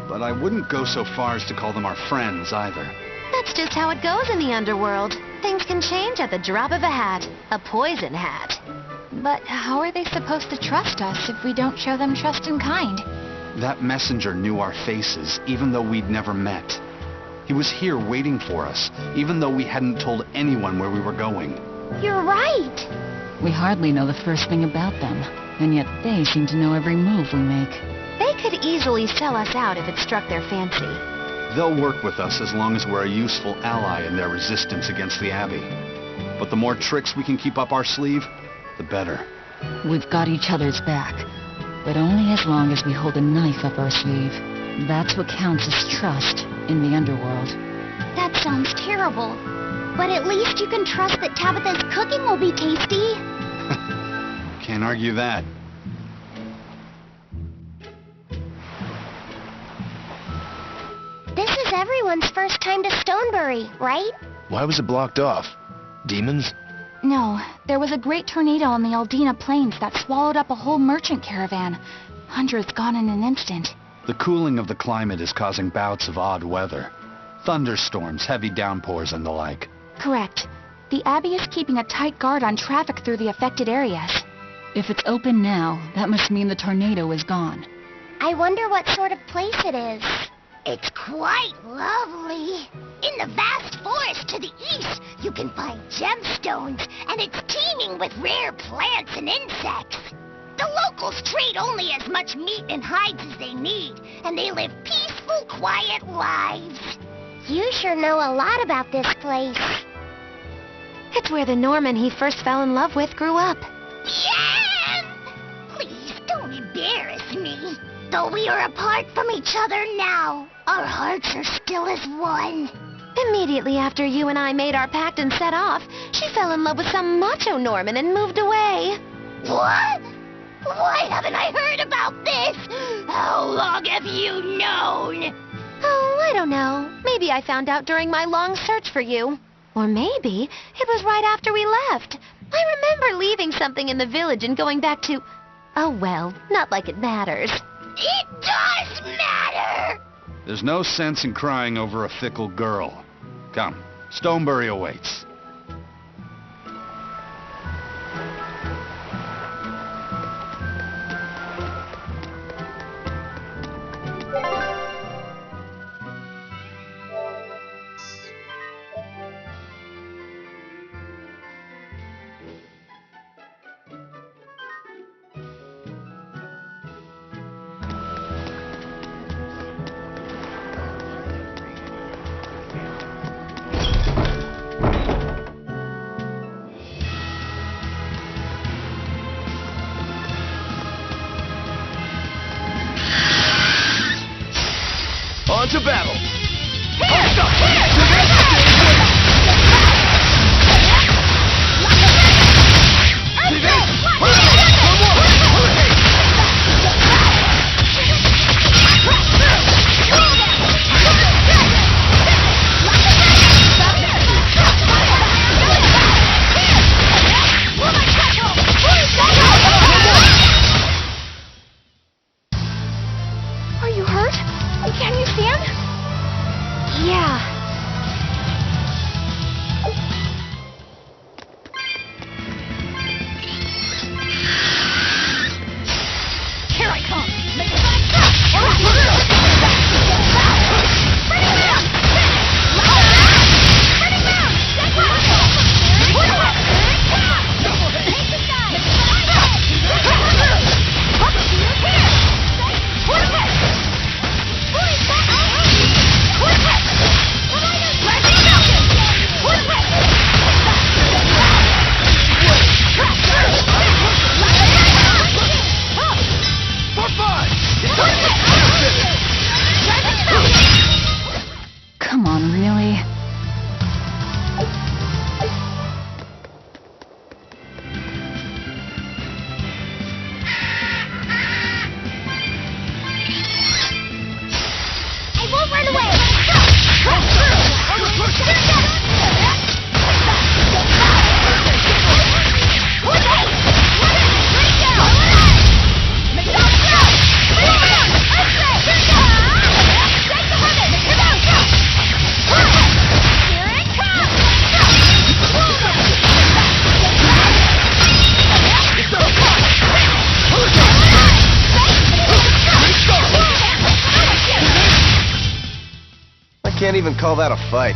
But I wouldn't go so far as to call them our friends, either. That's just how it goes in the underworld. Things can change at the drop of a hat. A poison hat. But how are they supposed to trust us if we don't show them trust in kind? That messenger knew our faces, even though we'd never met. He was here waiting for us, even though we hadn't told anyone where we were going. You're right. We hardly know the first thing about them, and yet they seem to know every move we make. They could easily sell us out if it struck their fancy. They'll work with us as long as we're a useful ally in their resistance against the Abbey. But the more tricks we can keep up our sleeve, the better. We've got each other's back, but only as long as we hold a knife up our sleeve. That's what counts as trust in the underworld. That sounds terrible. But at least you can trust that Tabitha's cooking will be tasty. Can't argue that. This is everyone's first time to Stonebury, right? Why was it blocked off? Demons? No, there was a great tornado on the Aldina Plains that swallowed up a whole merchant caravan. Hundreds gone in an instant. The cooling of the climate is causing bouts of odd weather. Thunderstorms, heavy downpours, and the like. Correct. The Abbey is keeping a tight guard on traffic through the affected areas. If it's open now, that must mean the tornado is gone. I wonder what sort of place it is. It's quite lovely. In the vast forest to the east, you can find gemstones, and it's teeming with rare plants and insects. The locals trade only as much meat and hides as they need, and they live peaceful, quiet lives. You sure know a lot about this place. It's where the Norman he first fell in love with grew up. Yes! Please don't embarrass me. Though we are apart from each other now, our hearts are still as one. Immediately after you and I made our pact and set off, she fell in love with some macho Norman and moved away. What? Why haven't I heard about this? How long have you known? Oh, I don't know. Maybe I found out during my long search for you. Or maybe it was right after we left. I remember leaving something in the village and going back to... Oh, well, not like it matters. It does matter! There's no sense in crying over a fickle girl. Come, Stonebury awaits. On to battle! Are you hurt? Can you stand? Yeah, can't even call that a fight.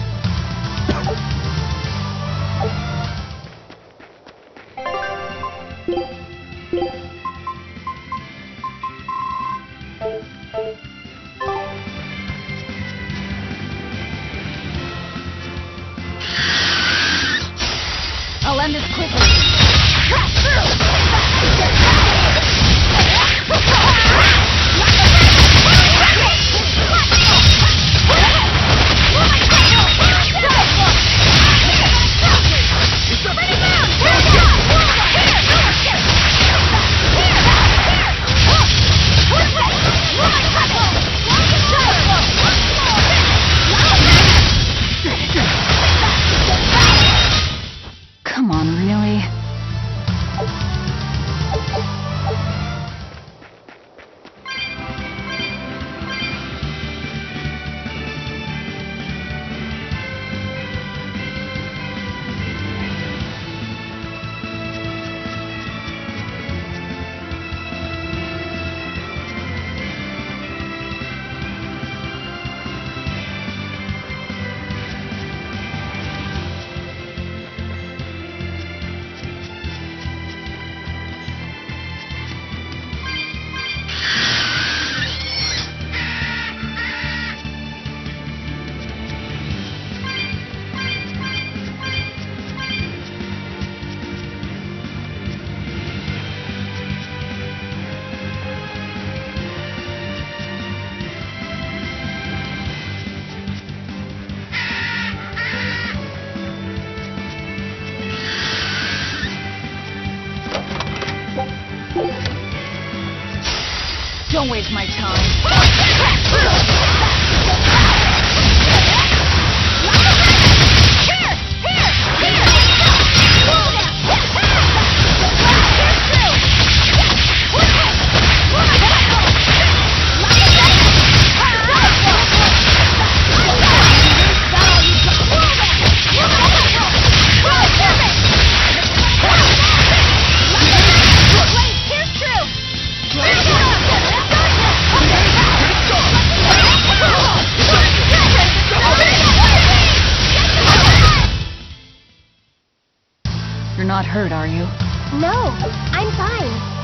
I'll end this quickly. Come on, really? Don't waste my time. You're not hurt, are you? No, I'm fine.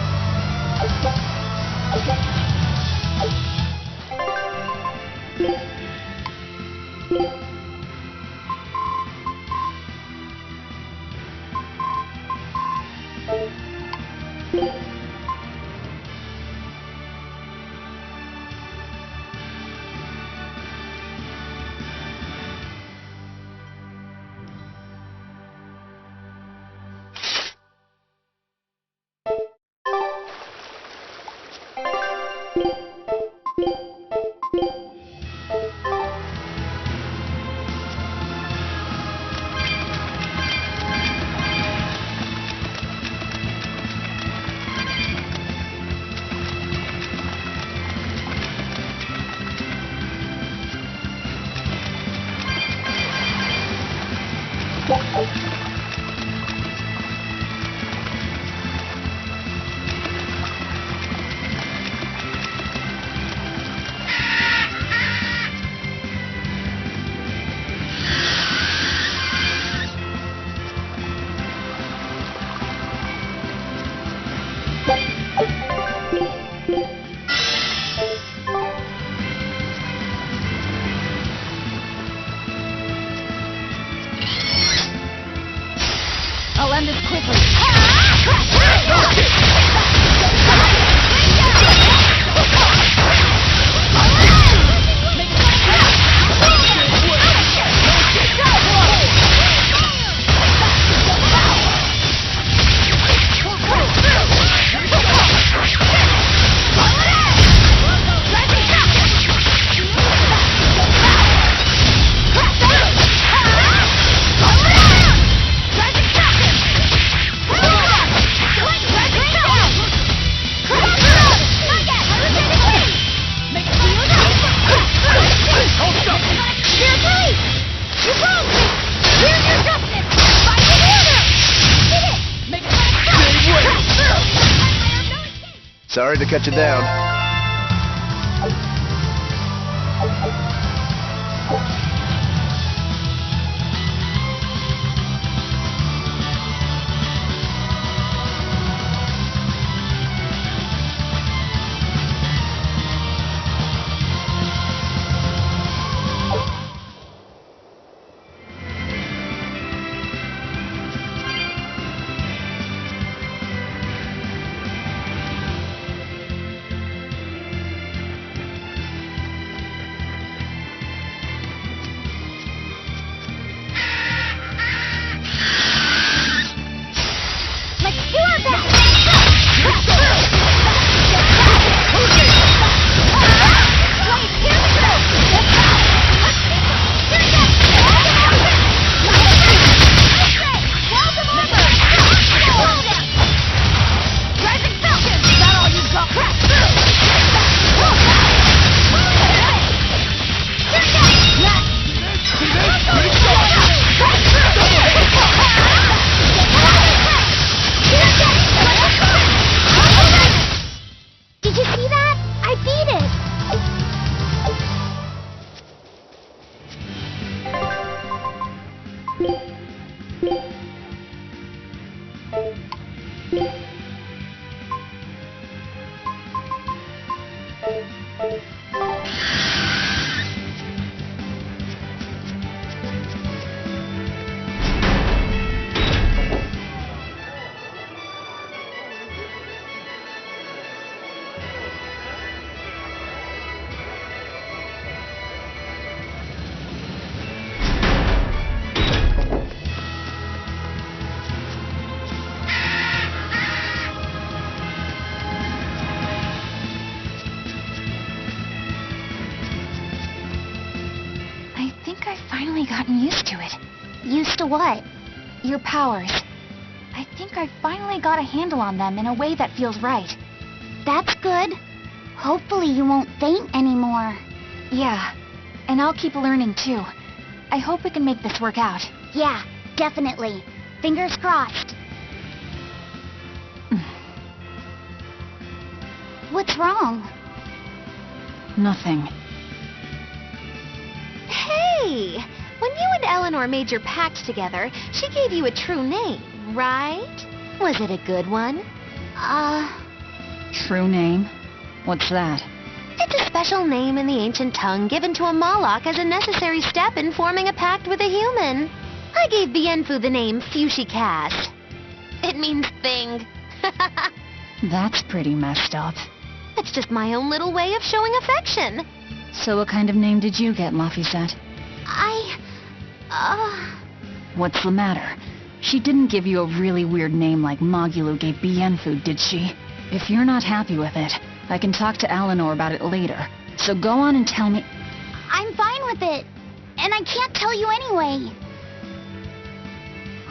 I'll end this quickly. Sorry to cut you down. gotten used to it. Used to what? Your powers. I think I finally got a handle on them in a way that feels right. That's good. Hopefully you won't faint anymore. Yeah, and I'll keep learning too. I hope we can make this work out. Yeah, definitely. Fingers crossed. What's wrong? Nothing. Hey! When you and Eleanor made your pact together, she gave you a true name, right? Was it a good one? True name? What's that? It's a special name in the ancient tongue given to a Moloch as a necessary step in forming a pact with a human. I gave Bienfu the name Fushicast. It means thing. That's pretty messed up. It's just my own little way of showing affection. So what kind of name did you get, Laphicet? What's the matter? She didn't give you a really weird name like Magulu gave Bienfu, did she? If you're not happy with it, I can talk to Eleanor about it later. So go on and tell me... I'm fine with it. And I can't tell you anyway.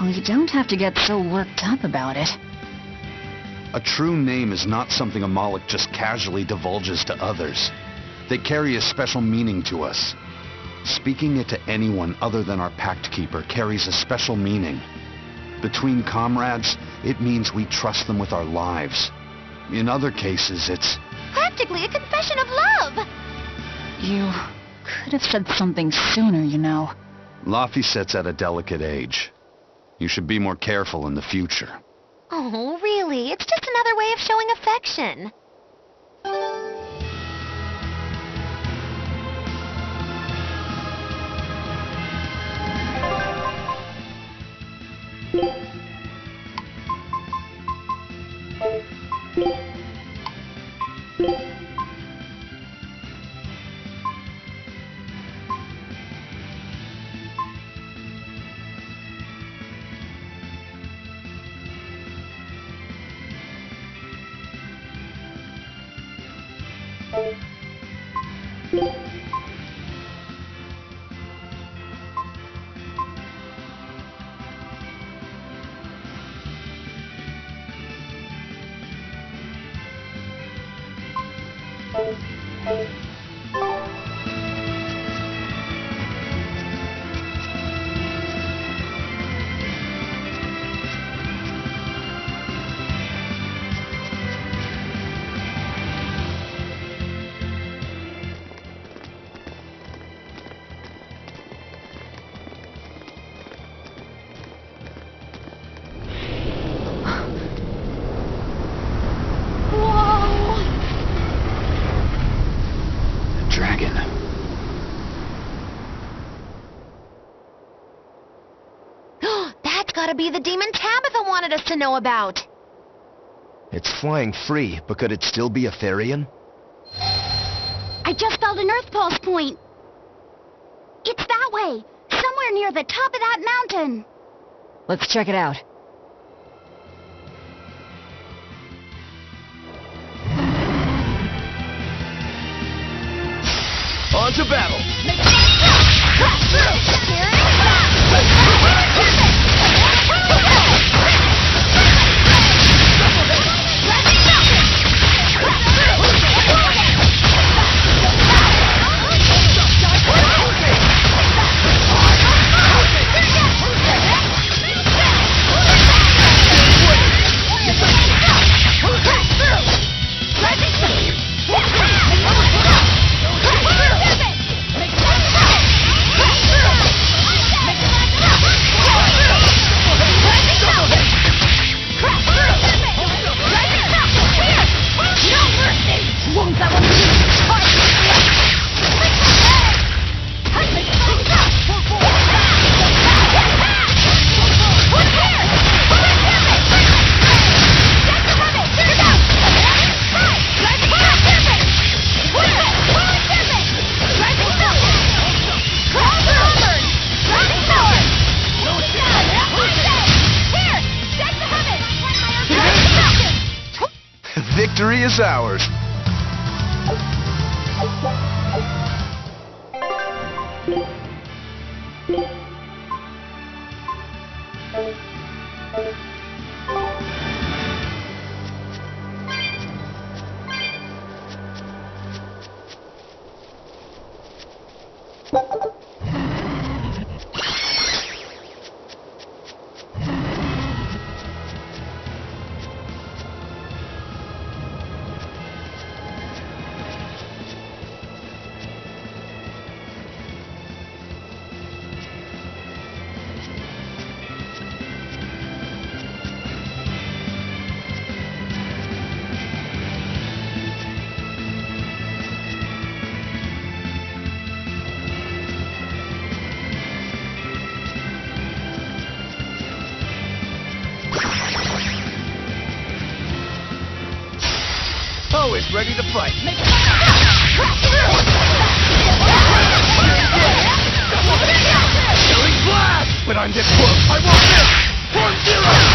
Well, you don't have to get so worked up about it. A true name is not something a Moloch just casually divulges to others. They carry a special meaning to us. Speaking it to anyone other than our Pact Keeper carries a special meaning. Between comrades, it means we trust them with our lives. In other cases, it's... Practically a confession of love! You could have said something sooner, you know. Laphicet's at a delicate age. You should be more careful in the future. Oh, really? It's just another way of showing affection. Gotta be the demon Tabitha wanted us to know about. It's flying free, but could it still be a Therian? I just felt an Earth Pulse point. It's that way, somewhere near the top of that mountain. Let's check it out. On to battle! Victory is ours. Always ready to fight. Killing blast! But I'm this close. I won't miss. 1-0.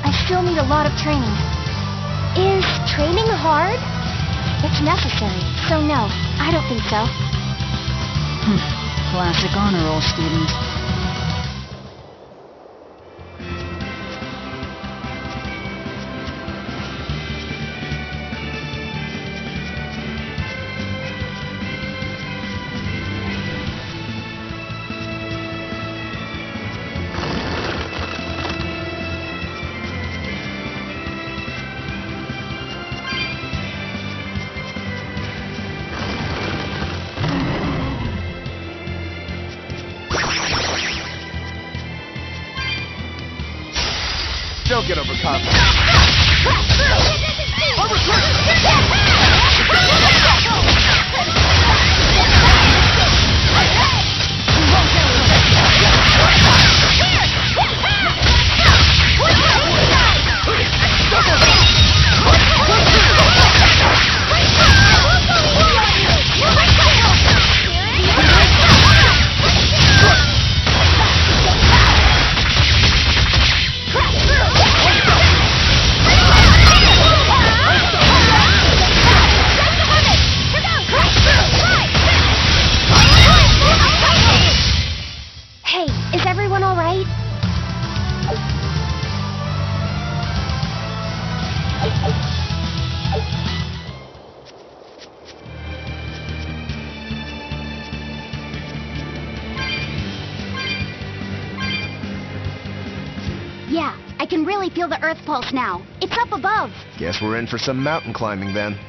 I still need a lot of training. Is training hard? It's necessary, so no, I don't think so. Classic honor roll student. Don't get overconfident. Hey, is everyone all right? Yeah, I can really feel the Earth pulse now. It's up above. Guess we're in for some mountain climbing then.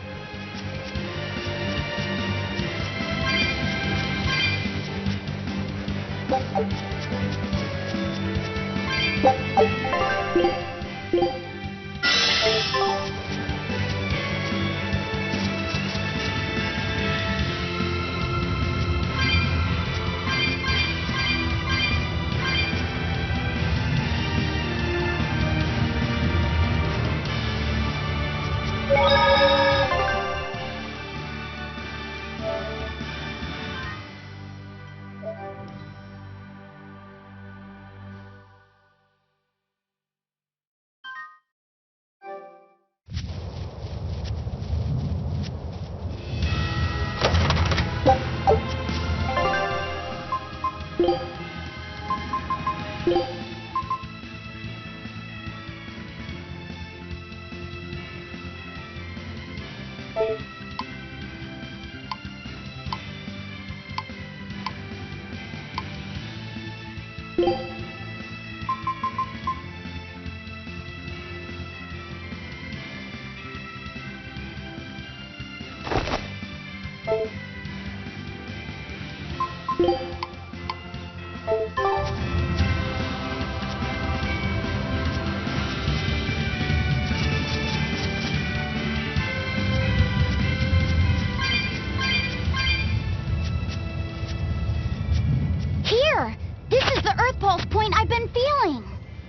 Here! This is the Earth Pulse point I've been feeling!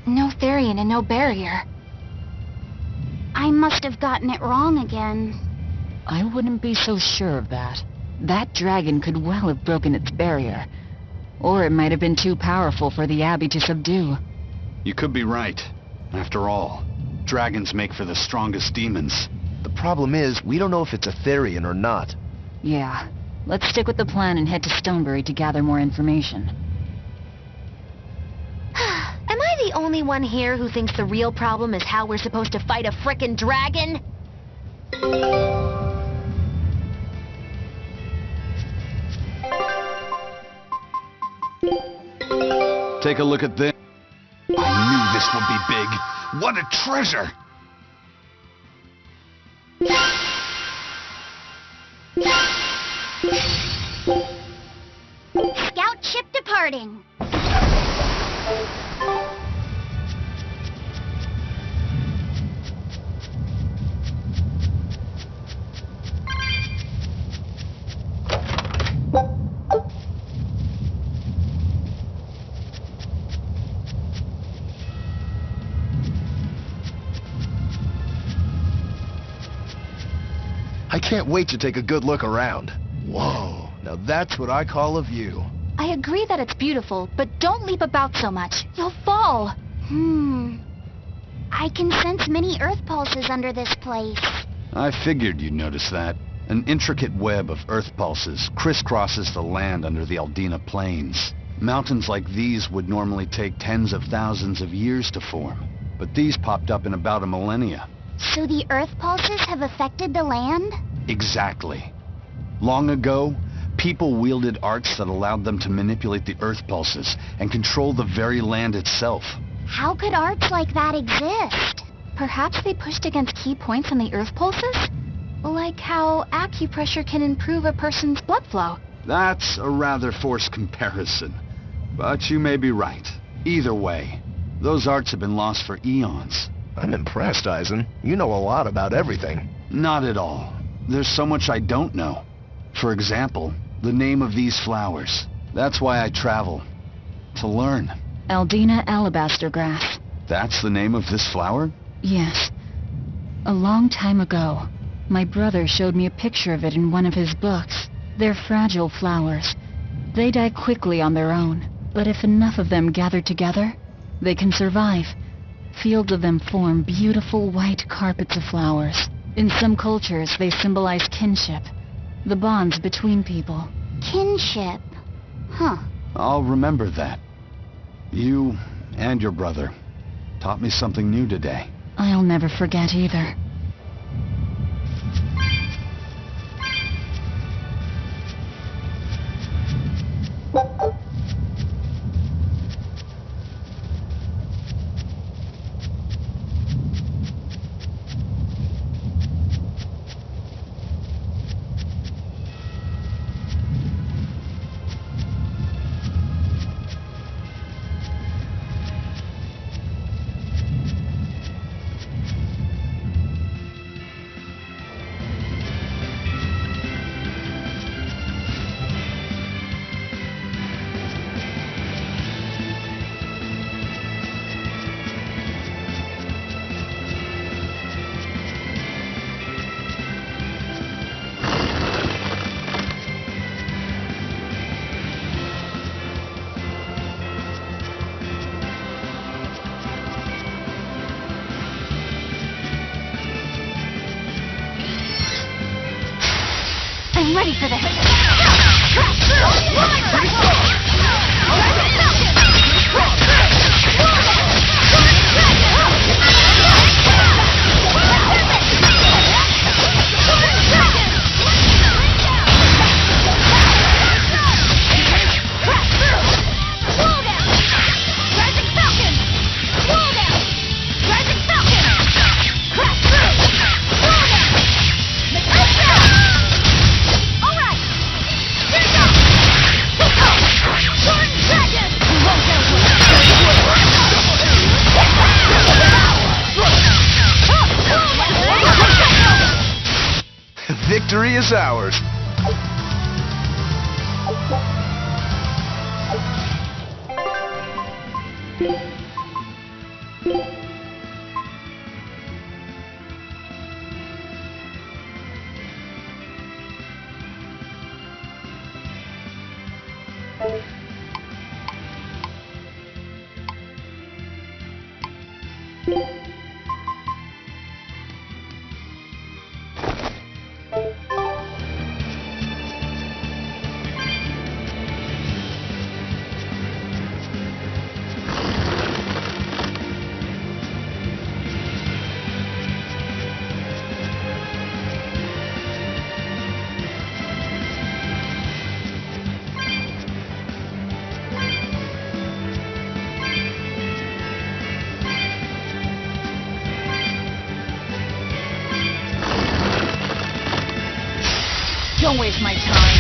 No Therian and no barrier. I must have gotten it wrong again. I wouldn't be so sure of that. That dragon could well have broken its barrier. Or it might have been too powerful for the Abbey to subdue. You could be right. After all, dragons make for the strongest demons. The problem is, we don't know if it's a Therian or not. Yeah. Let's stick with the plan and head to Stonebury to gather more information. Am I the only one here who thinks the real problem is how we're supposed to fight a frickin' dragon? Take a look at this. I knew this would be big. What a treasure! Scout ship departing. I can't wait to take a good look around. Whoa, now that's what I call a view. I agree that it's beautiful, but don't leap about so much. You'll fall. I can sense many earth pulses under this place. I figured you'd notice that. An intricate web of earth pulses crisscrosses the land under the Aldina Plains. Mountains like these would normally take tens of thousands of years to form, but these popped up in about a millennia. So the earth pulses have affected the land? Exactly. Long ago, people wielded arts that allowed them to manipulate the earth pulses and control the very land itself. How could arts like that exist? Perhaps they pushed against key points on the earth pulses? Like how acupressure can improve a person's blood flow. That's a rather forced comparison. But you may be right. Either way, those arts have been lost for eons. I'm impressed, Eisen. You know a lot about everything. Not at all. There's so much I don't know. For example, the name of these flowers. That's why I travel. To learn. Aldina alabaster grass. That's the name of this flower? Yes. A long time ago, my brother showed me a picture of it in one of his books. They're fragile flowers. They die quickly on their own, but if enough of them gather together, they can survive. Fields of them form beautiful white carpets of flowers. In some cultures, they symbolize kinship, the bonds between people. Kinship. Huh. I'll remember that. You and your brother taught me something new today. I'll never forget either. I'm ready for this. Victory is ours. Don't waste my time.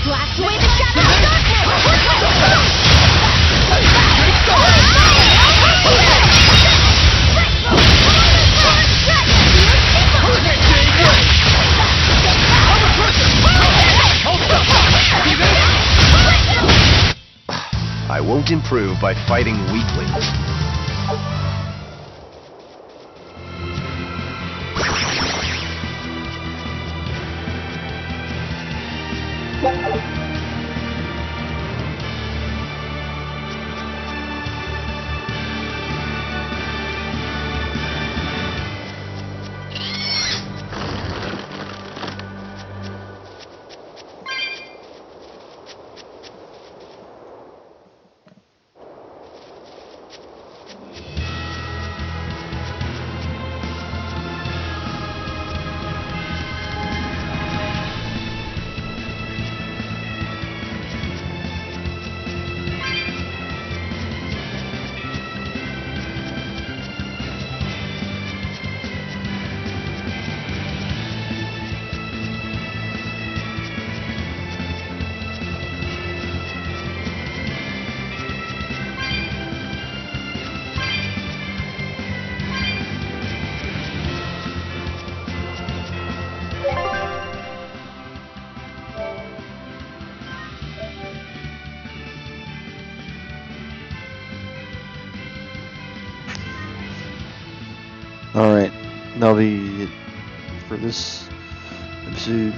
Blast away the shadow of darkness! I won't improve by fighting weaklings. Alright, that'll be it for this episode.